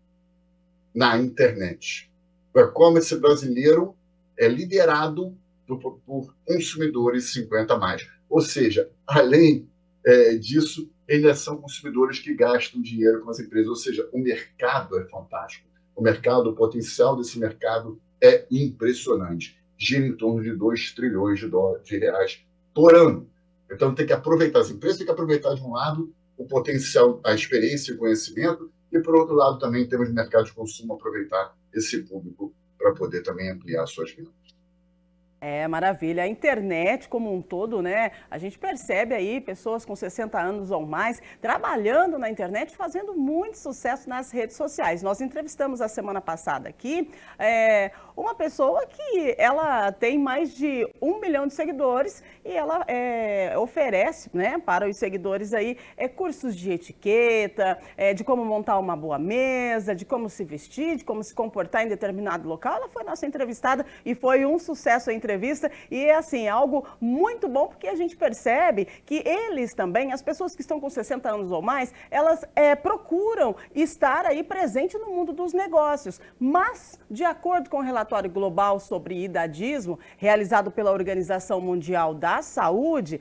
na internet. O e-commerce brasileiro é liderado por consumidores 50 a mais. Ou seja, além disso, ainda são consumidores que gastam dinheiro com as empresas. Ou seja, o mercado é fantástico. O potencial desse mercado é impressionante. Gira em torno de 2 trilhões de reais por ano. Então, tem que aproveitar. As empresas têm que aproveitar, de um lado, o potencial, a experiência e o conhecimento, e, por outro lado, também temos no mercado de consumo aproveitar esse público para poder também ampliar suas vendas. Maravilha. A internet como um todo, né? A gente percebe aí pessoas com 60 anos ou mais trabalhando na internet, fazendo muito sucesso nas redes sociais. Nós entrevistamos a semana passada aqui uma pessoa que ela tem mais de 1 milhão de seguidores e ela oferece, né, para os seguidores aí cursos de etiqueta, de como montar uma boa mesa, de como se vestir, de como se comportar em determinado local. Ela foi nossa entrevistada e foi um sucesso a entrevista. entrevista e é assim, algo muito bom porque a gente percebe que eles também, as pessoas que estão com 60 anos ou mais, elas procuram estar aí presente no mundo dos negócios. Mas, de acordo com o relatório global sobre idadismo, realizado pela Organização Mundial da Saúde,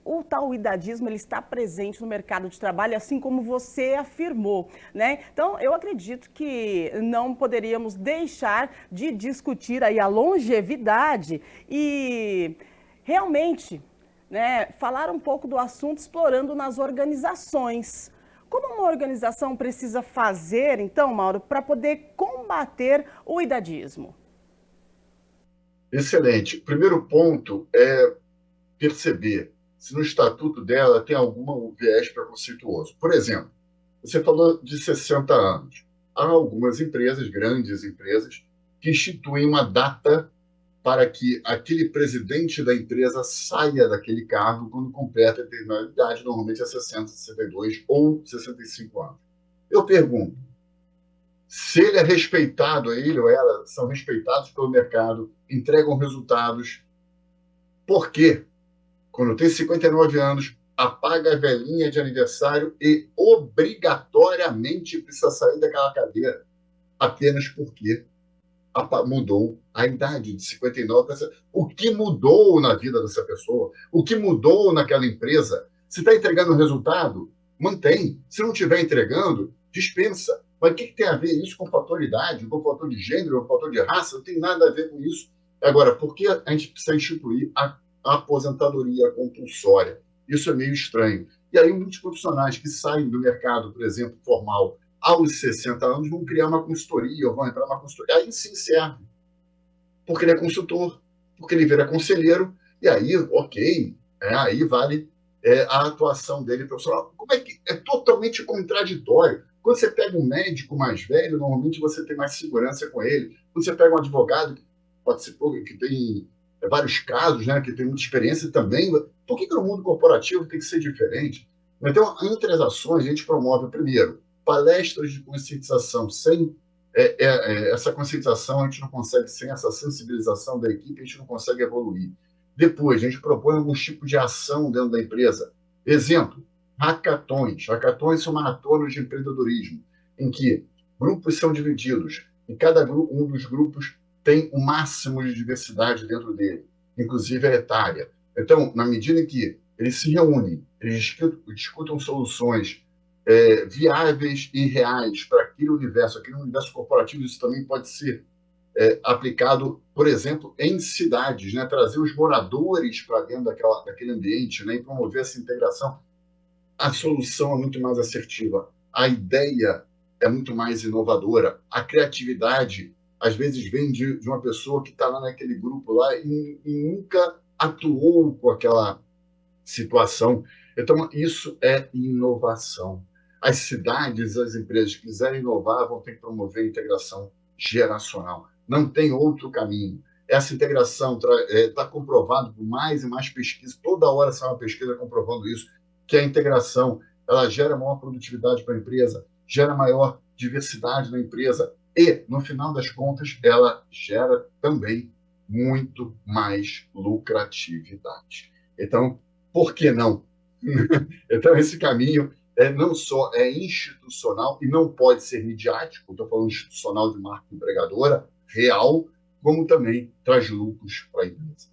o tal idadismo ele está presente no mercado de trabalho, assim como você afirmou, né? Então, eu acredito que não poderíamos deixar de discutir aí a longevidade e realmente, né, falar um pouco do assunto explorando nas organizações. Como uma organização precisa fazer, então, Mauro, para poder combater o idadismo? Excelente. O primeiro ponto é perceber se no estatuto dela tem algum viés preconceituoso. Por exemplo, você falou de 60 anos. Há algumas empresas, grandes empresas, que instituem uma data para que aquele presidente da empresa saia daquele cargo quando completa a determinada idade, normalmente é 60, 62 ou 65 anos. Eu pergunto, se ele é respeitado, ele ou ela são respeitados pelo mercado, entregam resultados, por quê? Quando tem 59 anos, apaga a velhinha de aniversário e obrigatoriamente precisa sair daquela cadeira, apenas porque mudou a idade de 59. O que mudou na vida dessa pessoa? O que mudou naquela empresa? Se está entregando resultado, mantém. Se não estiver entregando, dispensa. Mas o que tem a ver isso com fator idade, com fator de gênero, com fator de raça? Não tem nada a ver com isso. Agora, por que a gente precisa instituir a aposentadoria compulsória? Isso é meio estranho. E aí muitos profissionais que saem do mercado, por exemplo, formal, aos 60 anos, vão criar uma consultoria, ou vão entrar numa consultoria. Aí sim serve. Porque ele é consultor, porque ele vira conselheiro, e aí, ok, aí vale a atuação dele profissional. Como é que é totalmente contraditório? Quando você pega um médico mais velho, normalmente você tem mais segurança com ele. Quando você pega um advogado que participou, que tem vários casos, né, que tem muita experiência também, por que no mundo corporativo tem que ser diferente? Então, entre as ações, a gente promove, primeiro, palestras de conscientização. Sem essa conscientização, a gente não consegue, sem essa sensibilização da equipe, a gente não consegue evoluir. Depois, a gente propõe algum tipo de ação dentro da empresa. Exemplo, hackathons. Hackathons são maratonas de empreendedorismo, em que grupos são divididos, e cada grupo, um dos grupos tem o máximo de diversidade dentro dele, inclusive a etária. Então, na medida em que eles se reúnem, eles discutam soluções viáveis e reais para aquele universo corporativo, isso também pode ser aplicado, por exemplo, em cidades, né? Trazer os moradores para dentro daquele ambiente, né? E promover essa integração. A solução é muito mais assertiva, a ideia é muito mais inovadora, a criatividade às vezes vem de uma pessoa que está lá naquele grupo lá e nunca atuou com aquela situação. Então, isso é inovação. As cidades, as empresas que quiserem inovar vão ter que promover a integração geracional. Não tem outro caminho. Essa integração está comprovado por mais e mais pesquisas. Toda hora sai uma pesquisa comprovando isso, que a integração ela gera maior produtividade para a empresa, gera maior diversidade na empresa e, no final das contas, ela gera também muito mais lucratividade. Então, por que não? Então, esse caminho não só é institucional e não pode ser midiático, estou falando institucional de marca empregadora, real, como também traz lucros para a empresa.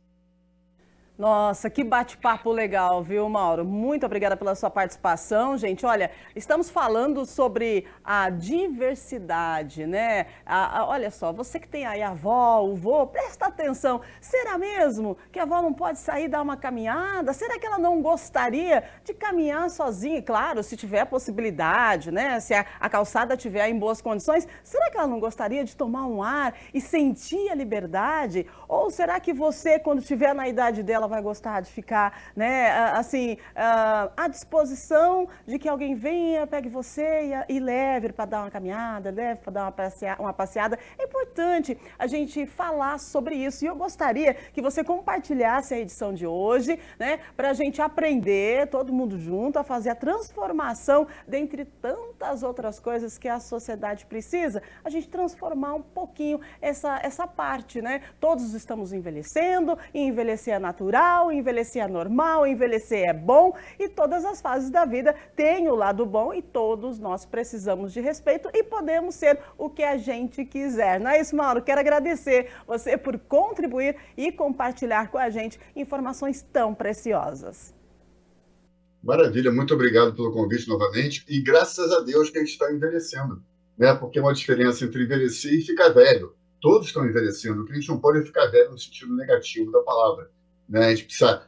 Nossa, que bate-papo legal, viu, Mauro? Muito obrigada pela sua participação, gente. Olha, estamos falando sobre a diversidade, né? Olha só, você que tem aí a avó, o vô, presta atenção. Será mesmo que a avó não pode sair e dar uma caminhada? Será que ela não gostaria de caminhar sozinha? Claro, se tiver a possibilidade, né? Se a calçada estiver em boas condições, será que ela não gostaria de tomar um ar e sentir a liberdade? Ou será que você, quando estiver na idade dela, ela vai gostar de ficar, né, assim, à disposição de que alguém venha, pegue você e leve para dar uma caminhada, leve para dar uma passeada. É importante a gente falar sobre isso e eu gostaria que você compartilhasse a edição de hoje, né, para a gente aprender, todo mundo junto, a fazer a transformação dentre tantas outras coisas que a sociedade precisa, a gente transformar um pouquinho essa parte, né? Todos estamos envelhecendo, e envelhecer é natural, envelhecer é normal, envelhecer é bom e todas as fases da vida têm o lado bom e todos nós precisamos de respeito e podemos ser o que a gente quiser. Não é isso, Mauro? Quero agradecer você por contribuir e compartilhar com a gente informações tão preciosas. Maravilha, muito obrigado pelo convite novamente e graças a Deus que a gente está envelhecendo, né? Porque é uma diferença entre envelhecer e ficar velho. Todos estão envelhecendo, o que a gente não pode é ficar velho no sentido negativo da palavra, né? A gente precisa,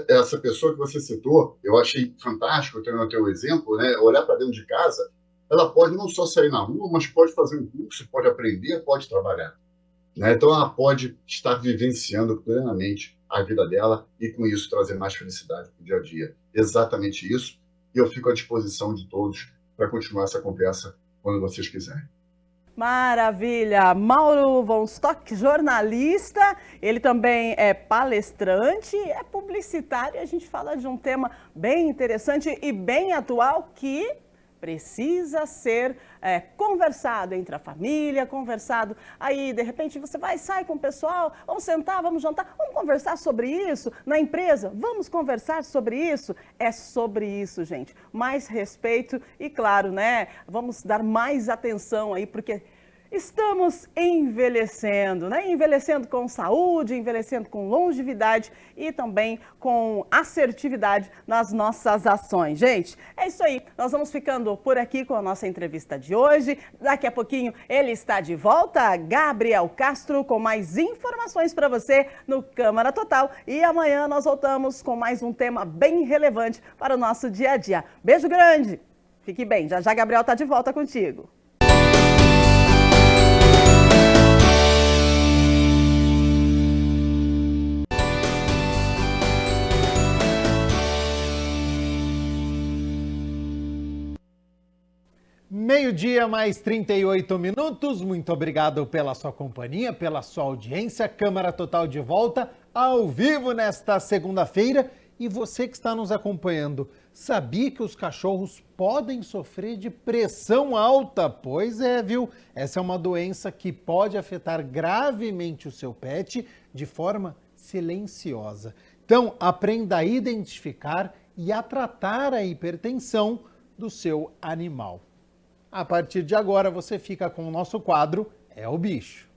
essa pessoa que você citou, eu achei fantástico, tendo o teu exemplo, né? Olhar para dentro de casa, ela pode não só sair na rua, mas pode fazer um curso, pode aprender, pode trabalhar, né? Então ela pode estar vivenciando plenamente a vida dela e com isso trazer mais felicidade para o dia a dia. Exatamente isso. E eu fico à disposição de todos para continuar essa conversa quando vocês quiserem. Maravilha! Mauro von Stock, jornalista, ele também é palestrante, é publicitário e a gente fala de um tema bem interessante e bem atual que precisa ser conversado entre a família, conversado aí, de repente você sai com o pessoal, vamos sentar, vamos jantar, vamos conversar sobre isso na empresa, vamos conversar sobre isso, é sobre isso, gente, mais respeito e claro, né, vamos dar mais atenção aí, porque estamos envelhecendo, né? Envelhecendo com saúde, envelhecendo com longevidade e também com assertividade nas nossas ações. Gente, é isso aí. Nós vamos ficando por aqui com a nossa entrevista de hoje. Daqui a pouquinho ele está de volta, Gabriel Castro, com mais informações para você no Câmara Total. E amanhã nós voltamos com mais um tema bem relevante para o nosso dia a dia. Beijo grande! Fique bem, já já Gabriel está de volta contigo. Meio-dia mais 38 minutos, muito obrigado pela sua companhia, pela sua audiência. Câmara Total de volta ao vivo nesta segunda-feira. E você que está nos acompanhando, sabia que os cachorros podem sofrer de pressão alta? Pois é, viu? Essa é uma doença que pode afetar gravemente o seu pet de forma silenciosa. Então, aprenda a identificar e a tratar a hipertensão do seu animal. A partir de agora, você fica com o nosso quadro É o Bicho.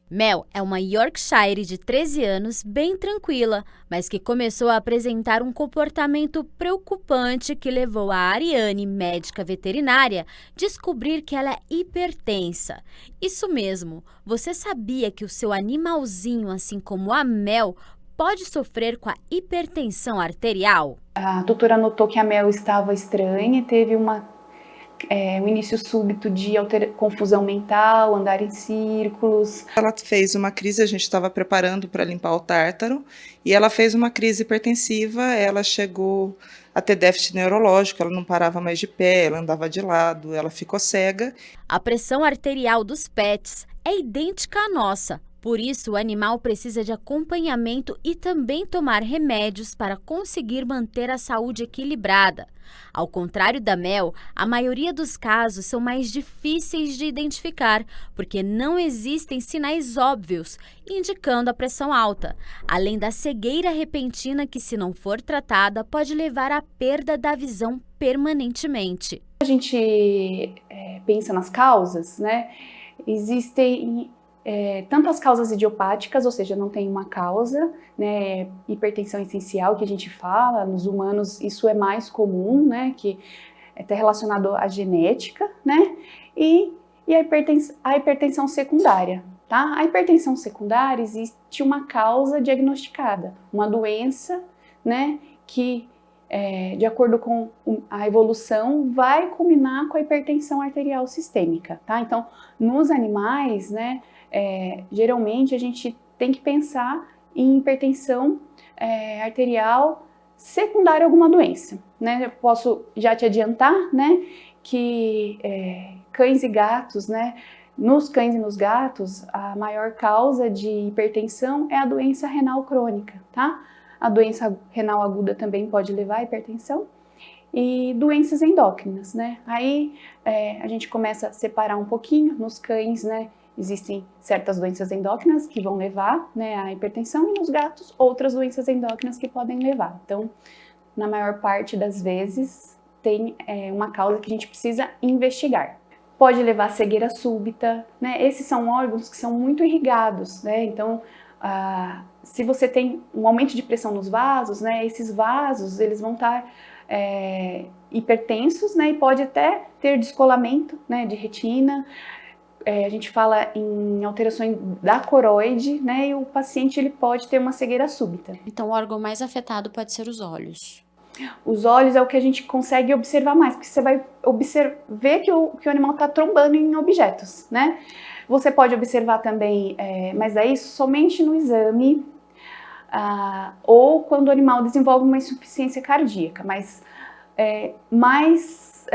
Mel é uma Yorkshire de 13 anos, bem tranquila, mas que começou a apresentar um comportamento preocupante que levou a Ariane, médica veterinária, descobrir que ela é hipertensa. Isso mesmo, você sabia que o seu animalzinho, assim como a Mel, pode sofrer com a hipertensão arterial? A doutora notou que a Mel estava estranha e teve um início súbito de confusão mental, andar em círculos. Ela fez uma crise, a gente estava preparando para limpar o tártaro, e ela fez uma crise hipertensiva, ela chegou a ter déficit neurológico, ela não parava mais de pé, ela andava de lado, ela ficou cega. A pressão arterial dos pets é idêntica à nossa. Por isso, o animal precisa de acompanhamento e também tomar remédios para conseguir manter a saúde equilibrada. Ao contrário da Mel, a maioria dos casos são mais difíceis de identificar, porque não existem sinais óbvios indicando a pressão alta, além da cegueira repentina que, se não for tratada, pode levar à perda da visão permanentemente. A gente pensa nas causas, né? Existem tanto as causas idiopáticas, ou seja, não tem uma causa, né, hipertensão essencial que a gente fala, nos humanos isso é mais comum, né, que está relacionado à genética, né, e a hipertensão secundária, tá? A hipertensão secundária existe uma causa diagnosticada, uma doença, né, que de acordo com a evolução, vai culminar com a hipertensão arterial sistêmica, tá? Então, nos animais, né, geralmente a gente tem que pensar em hipertensão arterial secundária a alguma doença, né? Eu posso já te adiantar, né, que cães e gatos, né, nos cães e nos gatos, a maior causa de hipertensão é a doença renal crônica, tá? A doença renal aguda também pode levar à hipertensão e doenças endócrinas, né? Aí a gente começa a separar um pouquinho. Nos cães, né, existem certas doenças endócrinas que vão levar, né, à hipertensão, e nos gatos outras doenças endócrinas que podem levar. Então, na maior parte das vezes, tem uma causa que a gente precisa investigar. Pode levar a cegueira súbita, né? Esses são órgãos que são muito irrigados, né? Então, se você tem um aumento de pressão nos vasos, né, esses vasos eles vão estar hipertensos, né, e pode até ter descolamento, né, de retina. A gente fala em alterações da coroide, né, e o paciente ele pode ter uma cegueira súbita. Então o órgão mais afetado pode ser os olhos. Os olhos é o que a gente consegue observar mais, porque você vai ver que o animal está trombando em objetos, né? Você pode observar também, mas aí somente no exame, ou quando o animal desenvolve uma insuficiência cardíaca, mas mais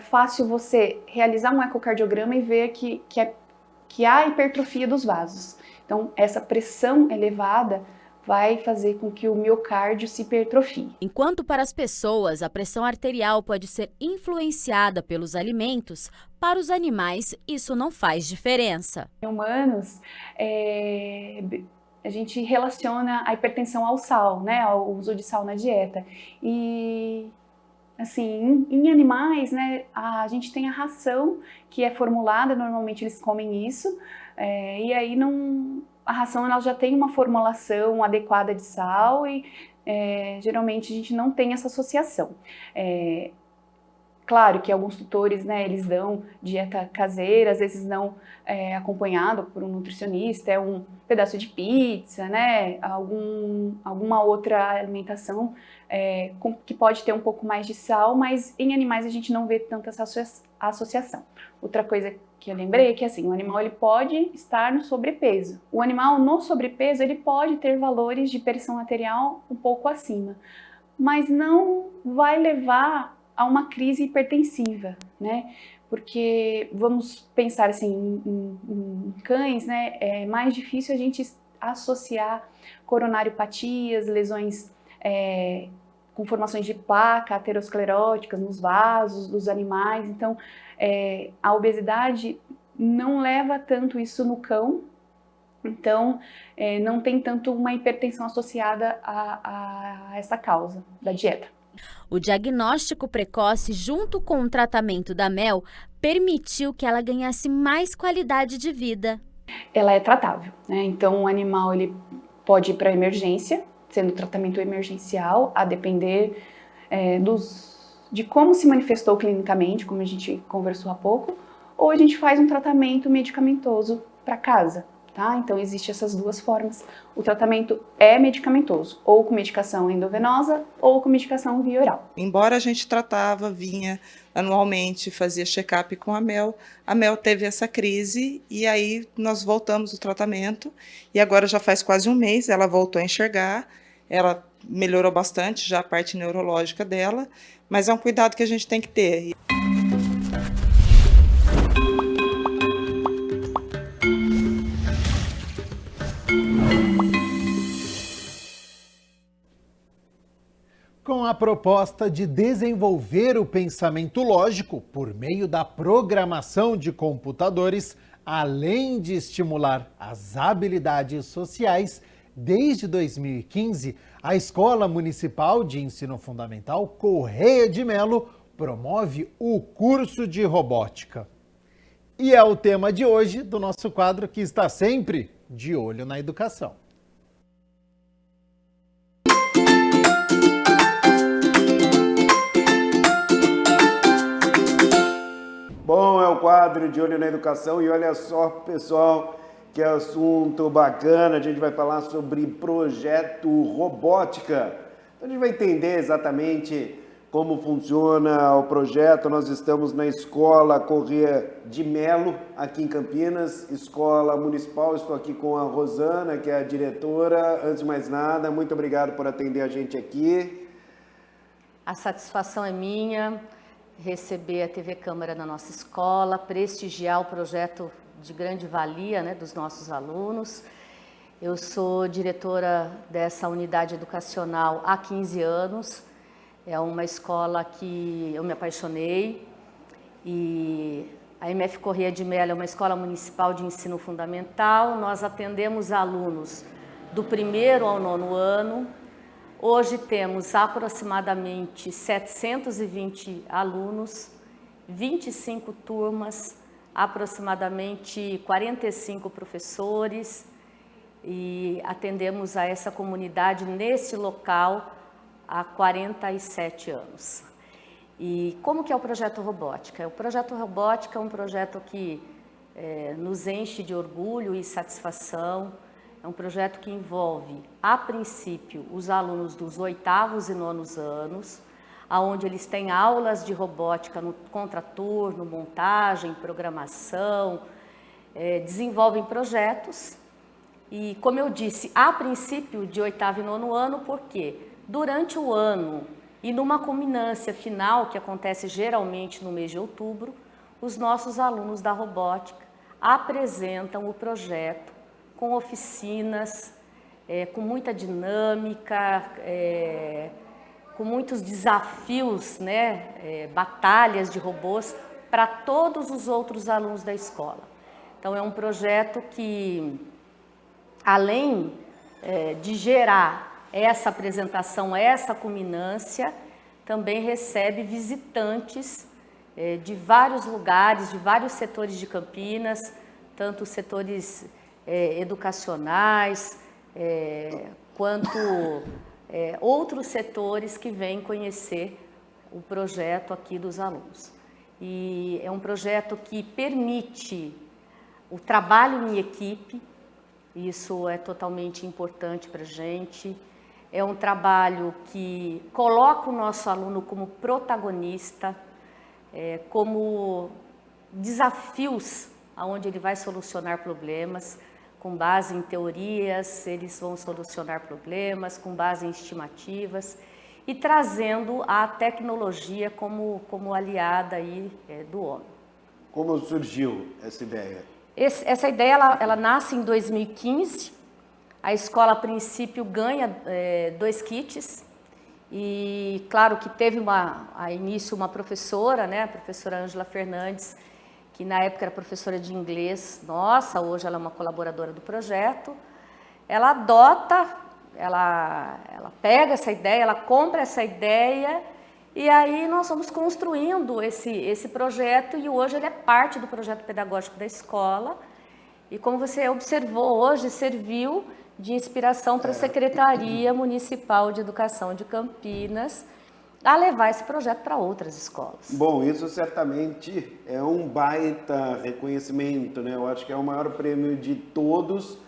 fácil você realizar um ecocardiograma e ver que há hipertrofia dos vasos. Então, essa pressão elevada vai fazer com que o miocárdio se hipertrofie. Enquanto para as pessoas a pressão arterial pode ser influenciada pelos alimentos, para os animais isso não faz diferença. Em humanos, a gente relaciona a hipertensão ao sal, né, ao uso de sal na dieta. E assim, em animais, né, a gente tem a ração que é formulada, normalmente eles comem isso, e aí a ração ela já tem uma formulação adequada de sal e geralmente a gente não tem essa associação. Claro que alguns tutores, né, eles dão dieta caseira, às vezes não acompanhado por um nutricionista, um pedaço de pizza, né, alguma outra alimentação que pode ter um pouco mais de sal, mas em animais a gente não vê tanta essa associação. Outra coisa que eu lembrei é que assim, o animal ele pode estar no sobrepeso. O animal no sobrepeso ele pode ter valores de pressão arterial um pouco acima, mas não vai levar a uma crise hipertensiva, né? Porque vamos pensar assim, em cães, né? É mais difícil a gente associar coronariopatias, lesões com formações de placa ateroscleróticas nos vasos dos animais. Então, a obesidade não leva tanto isso no cão. Então, não tem tanto uma hipertensão associada a essa causa da dieta. O diagnóstico precoce, junto com o tratamento da Mel, permitiu que ela ganhasse mais qualidade de vida. Ela é tratável, né? Então, o animal ele pode ir para a emergência, sendo tratamento emergencial, a depender de como se manifestou clinicamente, como a gente conversou há pouco, ou a gente faz um tratamento medicamentoso para casa. Tá? Então, existem essas duas formas. O tratamento é medicamentoso, ou com medicação endovenosa, ou com medicação via oral. Embora a gente vinha anualmente, fazia check-up com a Mel teve essa crise e aí nós voltamos o tratamento e agora já faz quase um mês, ela voltou a enxergar, ela melhorou bastante já a parte neurológica dela, mas é um cuidado que a gente tem que ter. Com a proposta de desenvolver o pensamento lógico por meio da programação de computadores, além de estimular as habilidades sociais, desde 2015, a Escola Municipal de Ensino Fundamental Correia de Melo promove o curso de robótica. E é o tema de hoje do nosso quadro que está sempre de olho na educação. Bom, é o quadro de Olho na Educação e olha só, pessoal, que assunto bacana. A gente vai falar sobre projeto robótica. Então a gente vai entender exatamente como funciona o projeto. Nós estamos na Escola Corrêa de Melo, aqui em Campinas, Escola Municipal. Estou aqui com a Rosana, que é a diretora. Antes de mais nada, muito obrigado por atender a gente aqui. A satisfação é minha receber a TV Câmara na nossa escola, prestigiar o projeto de grande valia, né, dos nossos alunos. Eu sou diretora dessa unidade educacional há 15 anos. É uma escola que eu me apaixonei e a MF Corrêa de Melo é uma escola municipal de ensino fundamental. Nós atendemos alunos do 1º ao 9º ano. Hoje temos aproximadamente 720 alunos, 25 turmas, aproximadamente 45 professores e atendemos a essa comunidade nesse local há 47 anos. E como que é o Projeto Robótica? O Projeto Robótica é um projeto que nos enche de orgulho e satisfação. É um projeto que envolve, a princípio, os alunos dos 8º e 9º anos, onde eles têm aulas de robótica no contraturno, montagem, programação, desenvolvem projetos. E, como eu disse, a princípio de 8º e 9º ano, porque durante o ano e numa culminância final, que acontece geralmente no mês de outubro, os nossos alunos da robótica apresentam o projeto com oficinas, com muita dinâmica, com muitos desafios, né, batalhas de robôs para todos os outros alunos da escola. Então é um projeto que, além de gerar essa apresentação, essa culminância, também recebe visitantes de vários lugares, de vários setores de Campinas, tanto setores educacionais, quanto outros setores que vêm conhecer o projeto aqui dos alunos. E é um projeto que permite o trabalho em equipe, isso é totalmente importante para a gente. É um trabalho que coloca o nosso aluno como protagonista, como desafios onde ele vai solucionar problemas. Com base em teorias, eles vão solucionar problemas, com base em estimativas e trazendo a tecnologia como aliada aí, do homem. Como surgiu essa ideia? Essa ideia ela nasce em 2015. A escola, a princípio, ganha 2 kits e, claro, que teve a início uma professora, né, a professora Ângela Fernandes, que na época era professora de inglês. Nossa, hoje ela é uma colaboradora do projeto. Ela adota, ela pega essa ideia, ela compra essa ideia e aí nós vamos construindo esse projeto e hoje ele é parte do projeto pedagógico da escola. E como você observou hoje, serviu de inspiração para a Secretaria Municipal de Educação de Campinas a levar esse projeto para outras escolas. Bom, isso certamente é um baita reconhecimento, né? Eu acho que é o maior prêmio de todos.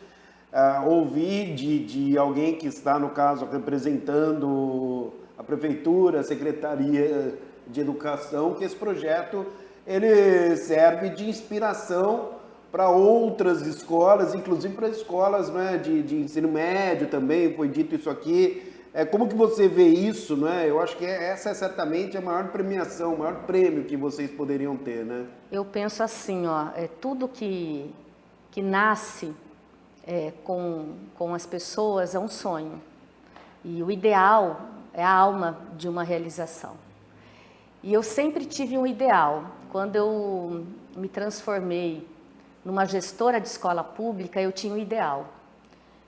Ouvir de alguém que está, no caso, representando a Prefeitura, a Secretaria de Educação, que esse projeto ele serve de inspiração para outras escolas, inclusive para escolas, né, de ensino médio também, foi dito isso aqui. Como que você vê isso, né? Eu acho que essa é certamente a maior premiação, o maior prêmio que vocês poderiam ter, né? Eu penso assim, tudo que nasce com as pessoas é um sonho. E o ideal é a alma de uma realização. E eu sempre tive um ideal. Quando eu me transformei numa gestora de escola pública, eu tinha um ideal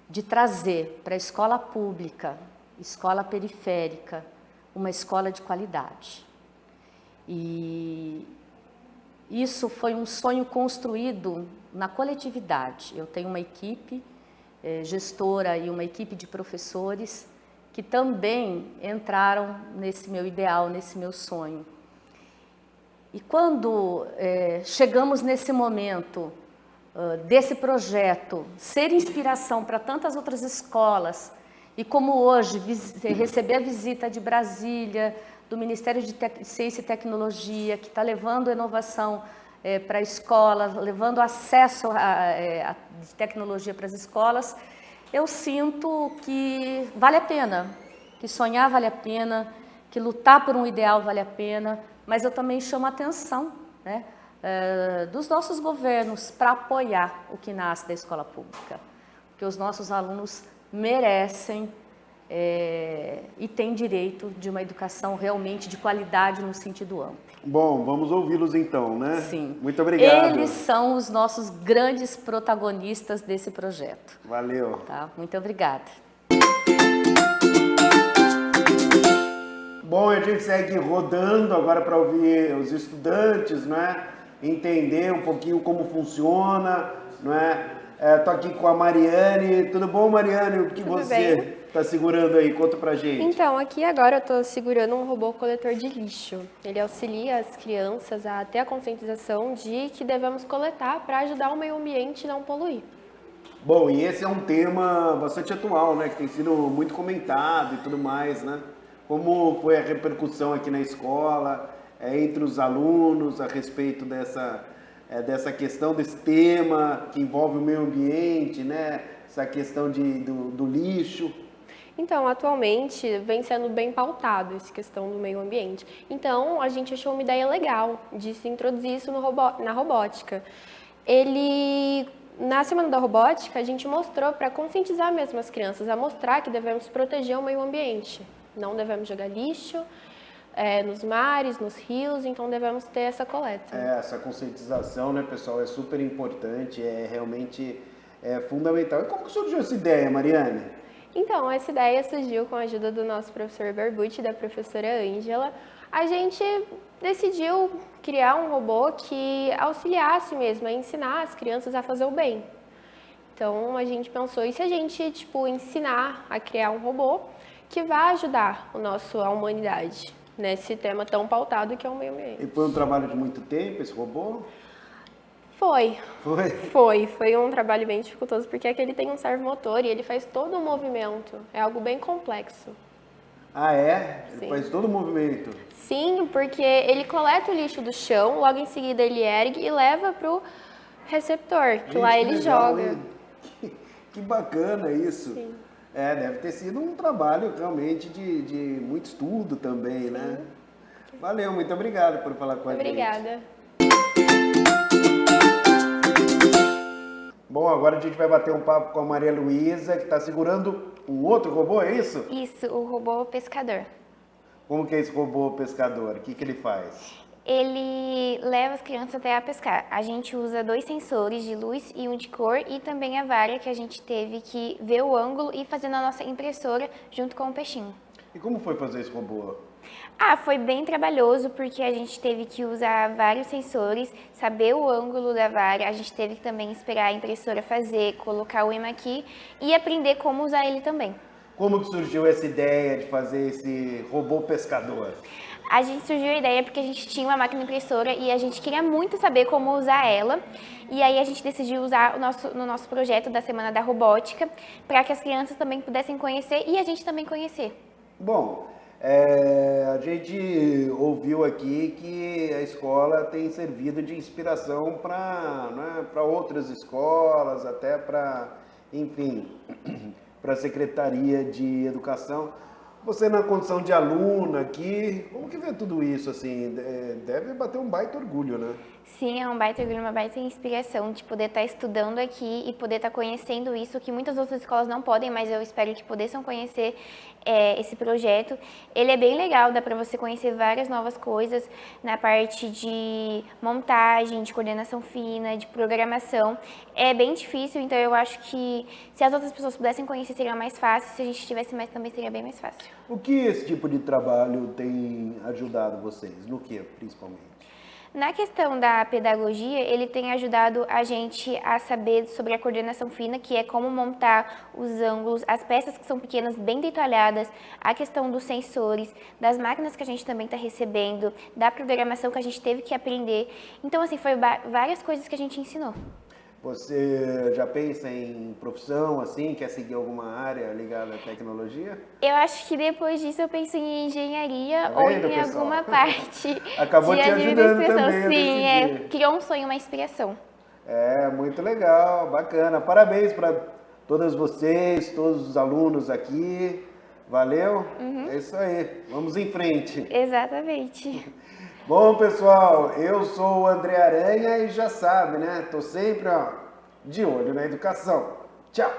de trazer para a escola pública, escola periférica, uma escola de qualidade. E isso foi um sonho construído na coletividade. Eu tenho uma equipe gestora e uma equipe de professores que também entraram nesse meu ideal, nesse meu sonho. E quando chegamos nesse momento desse projeto ser inspiração para tantas outras escolas E como hoje, receber a visita de Brasília, do Ministério de Ciência e Tecnologia, que está levando inovação para a escola, levando acesso a tecnologia para as escolas, eu sinto que vale a pena, que sonhar vale a pena, que lutar por um ideal vale a pena, mas eu também chamo a atenção, né, dos nossos governos para apoiar o que nasce da escola pública, porque os nossos alunos merecem e têm direito de uma educação realmente de qualidade no sentido amplo. Bom, vamos ouvi-los então, né? Sim. Muito obrigado. Eles são os nossos grandes protagonistas desse projeto. Valeu. Tá? Muito obrigada. Bom, a gente segue rodando agora para ouvir os estudantes, né? Entender um pouquinho como funciona, não é? Tô aqui com a Mariane. Tudo bom, Mariane? O que você está segurando aí? Conta pra gente. Então, aqui agora eu estou segurando um robô coletor de lixo. Ele auxilia as crianças a ter a conscientização de que devemos coletar para ajudar o meio ambiente a não poluir. Bom, e esse é um tema bastante atual, né? Que tem sido muito comentado e tudo mais, né? Como foi a repercussão aqui na escola, entre os alunos, a respeito dessa questão, desse tema que envolve o meio ambiente, né? Essa questão do lixo. Então, atualmente, vem sendo bem pautado essa questão do meio ambiente. Então, a gente achou uma ideia legal de se introduzir isso na robótica. Na Semana da Robótica, a gente mostrou para conscientizar mesmo as crianças, a mostrar que devemos proteger o meio ambiente. Não devemos jogar lixo nos mares, nos rios, então devemos ter essa coleta. Essa conscientização, né, pessoal, é super importante, realmente fundamental. E como que surgiu essa ideia, Mariane? Então, essa ideia surgiu com a ajuda do nosso professor Barbucci e da professora Ângela. A gente decidiu criar um robô que auxiliasse mesmo a ensinar as crianças a fazer o bem. Então, a gente pensou, e se a gente ensinar a criar um robô que vai ajudar a humanidade nesse tema tão pautado que é o meio ambiente. E foi um trabalho de muito tempo esse robô? Foi um trabalho bem dificultoso, porque aqui ele tem um servomotor e ele faz todo o movimento, é algo bem complexo. Ah, é? Ele Sim. faz todo o movimento? Sim, porque ele coleta o lixo do chão, logo em seguida ele ergue e leva para o receptor, que lá ele joga. Que bacana isso. Sim. Deve ter sido um trabalho realmente de muito estudo também, Sim. né? Valeu, muito obrigado por falar com a gente. Obrigada. Bom, agora a gente vai bater um papo com a Maria Luísa, que está segurando um outro robô, é isso? Isso, o robô pescador. Como que é esse robô pescador? O que ele faz? Ele leva as crianças até a pescar. A gente usa 2 sensores de luz e um de cor e também a vara que a gente teve que ver o ângulo e fazer na nossa impressora junto com o peixinho. E como foi fazer esse robô? Foi bem trabalhoso porque a gente teve que usar vários sensores, saber o ângulo da vara, a gente teve que também esperar a impressora fazer, colocar o imã aqui e aprender como usar ele também. Como que surgiu essa ideia de fazer esse robô pescador? A gente surgiu a ideia porque a gente tinha uma máquina impressora e a gente queria muito saber como usar ela. E aí a gente decidiu usar no nosso projeto da Semana da Robótica para que as crianças também pudessem conhecer e a gente também conhecer. Bom, a gente ouviu aqui que a escola tem servido de inspiração para outras escolas, até para, enfim, para a Secretaria de Educação. Você na condição de aluna aqui, como que vê tudo isso, assim? Deve bater um baita orgulho, né? Sim, é um baita orgulho, uma baita inspiração de poder estar estudando aqui e poder estar conhecendo isso, que muitas outras escolas não podem, mas eu espero que possam conhecer esse projeto. Ele é bem legal, dá para você conhecer várias novas coisas na parte de montagem, de coordenação fina, de programação. É bem difícil, então eu acho que se as outras pessoas pudessem conhecer seria mais fácil, se a gente tivesse mais também seria bem mais fácil. O que esse tipo de trabalho tem ajudado vocês? No que, principalmente? Na questão da pedagogia, ele tem ajudado a gente a saber sobre a coordenação fina, que é como montar os ângulos, as peças que são pequenas, bem detalhadas, a questão dos sensores, das máquinas que a gente também está recebendo, da programação que a gente teve que aprender. Então, assim, foi várias coisas que a gente ensinou. Você já pensa em profissão, assim, quer seguir alguma área ligada à tecnologia? Eu acho que depois disso eu penso em engenharia ou em pessoal? alguma parte Acabou de te ajudando administração. também a Sim, decidir. criou um sonho, uma inspiração. Muito legal, bacana. Parabéns para todas vocês, todos os alunos aqui. Valeu? É isso aí, vamos em frente. Exatamente. Bom, pessoal, eu sou o André Aranha e já sabe, né? Tô sempre, de olho na educação. Tchau!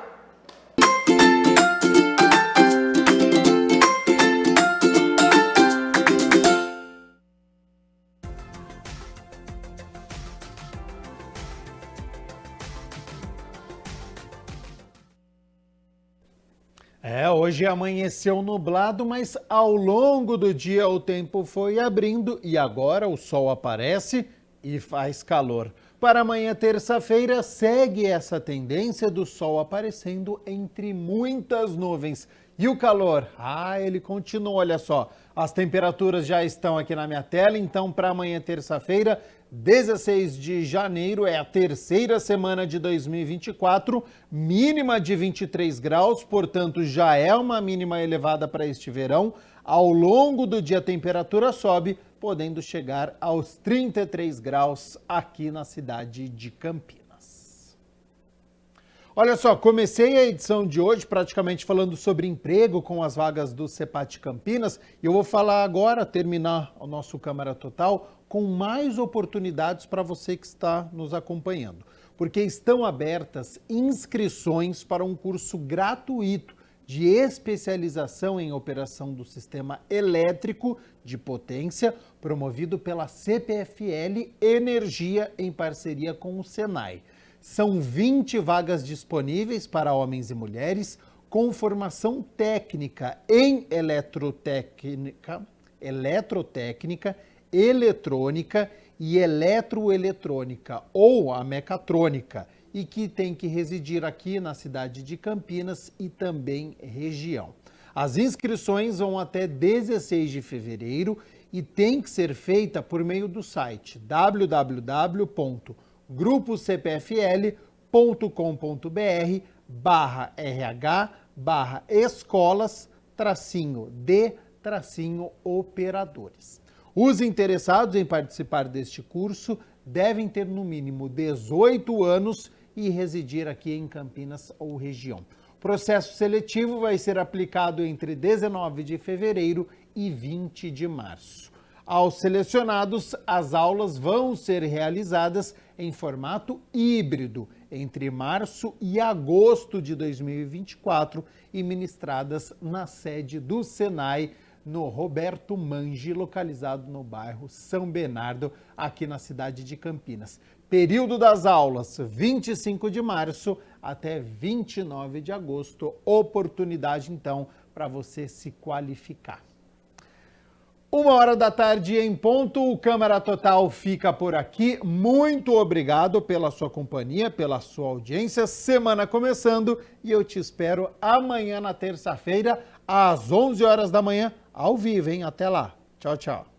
Hoje amanheceu nublado, mas ao longo do dia o tempo foi abrindo e agora o sol aparece e faz calor. Para amanhã, terça-feira, segue essa tendência do sol aparecendo entre muitas nuvens. E o calor? Ele continua, olha só. As temperaturas já estão aqui na minha tela, então para amanhã, terça-feira, 16 de janeiro, é a terceira semana de 2024, mínima de 23 graus, portanto já é uma mínima elevada para este verão. Ao longo do dia a temperatura sobe, podendo chegar aos 33 graus aqui na cidade de Campinas. Olha só, comecei a edição de hoje praticamente falando sobre emprego com as vagas do CEPAT Campinas e eu vou falar agora, terminar o nosso Câmara Total, com mais oportunidades para você que está nos acompanhando, porque estão abertas inscrições para um curso gratuito de especialização em operação do sistema elétrico de potência, promovido pela CPFL Energia em parceria com o Senai. São 20 vagas disponíveis para homens e mulheres com formação técnica em eletrotécnica, eletrônica e eletroeletrônica ou a mecatrônica e que tem que residir aqui na cidade de Campinas e também região. As inscrições vão até 16 de fevereiro e tem que ser feita por meio do site www.grupocpfl.com.br/rh/escolas-de-operadores. Os interessados em participar deste curso devem ter no mínimo 18 anos e residir aqui em Campinas ou região. O processo seletivo vai ser aplicado entre 19 de fevereiro e 20 de março. Aos selecionados, as aulas vão ser realizadas em formato híbrido entre março e agosto de 2024 e ministradas na sede do Senai, no Roberto Mangi, localizado no bairro São Bernardo, aqui na cidade de Campinas. Período das aulas, 25 de março até 29 de agosto. Oportunidade, então, para você se qualificar. 13h em ponto, o Câmara Total fica por aqui. Muito obrigado pela sua companhia, pela sua audiência. Semana começando e eu te espero amanhã na terça-feira, às 11 horas da manhã, ao vivo, hein? Até lá. Tchau, tchau.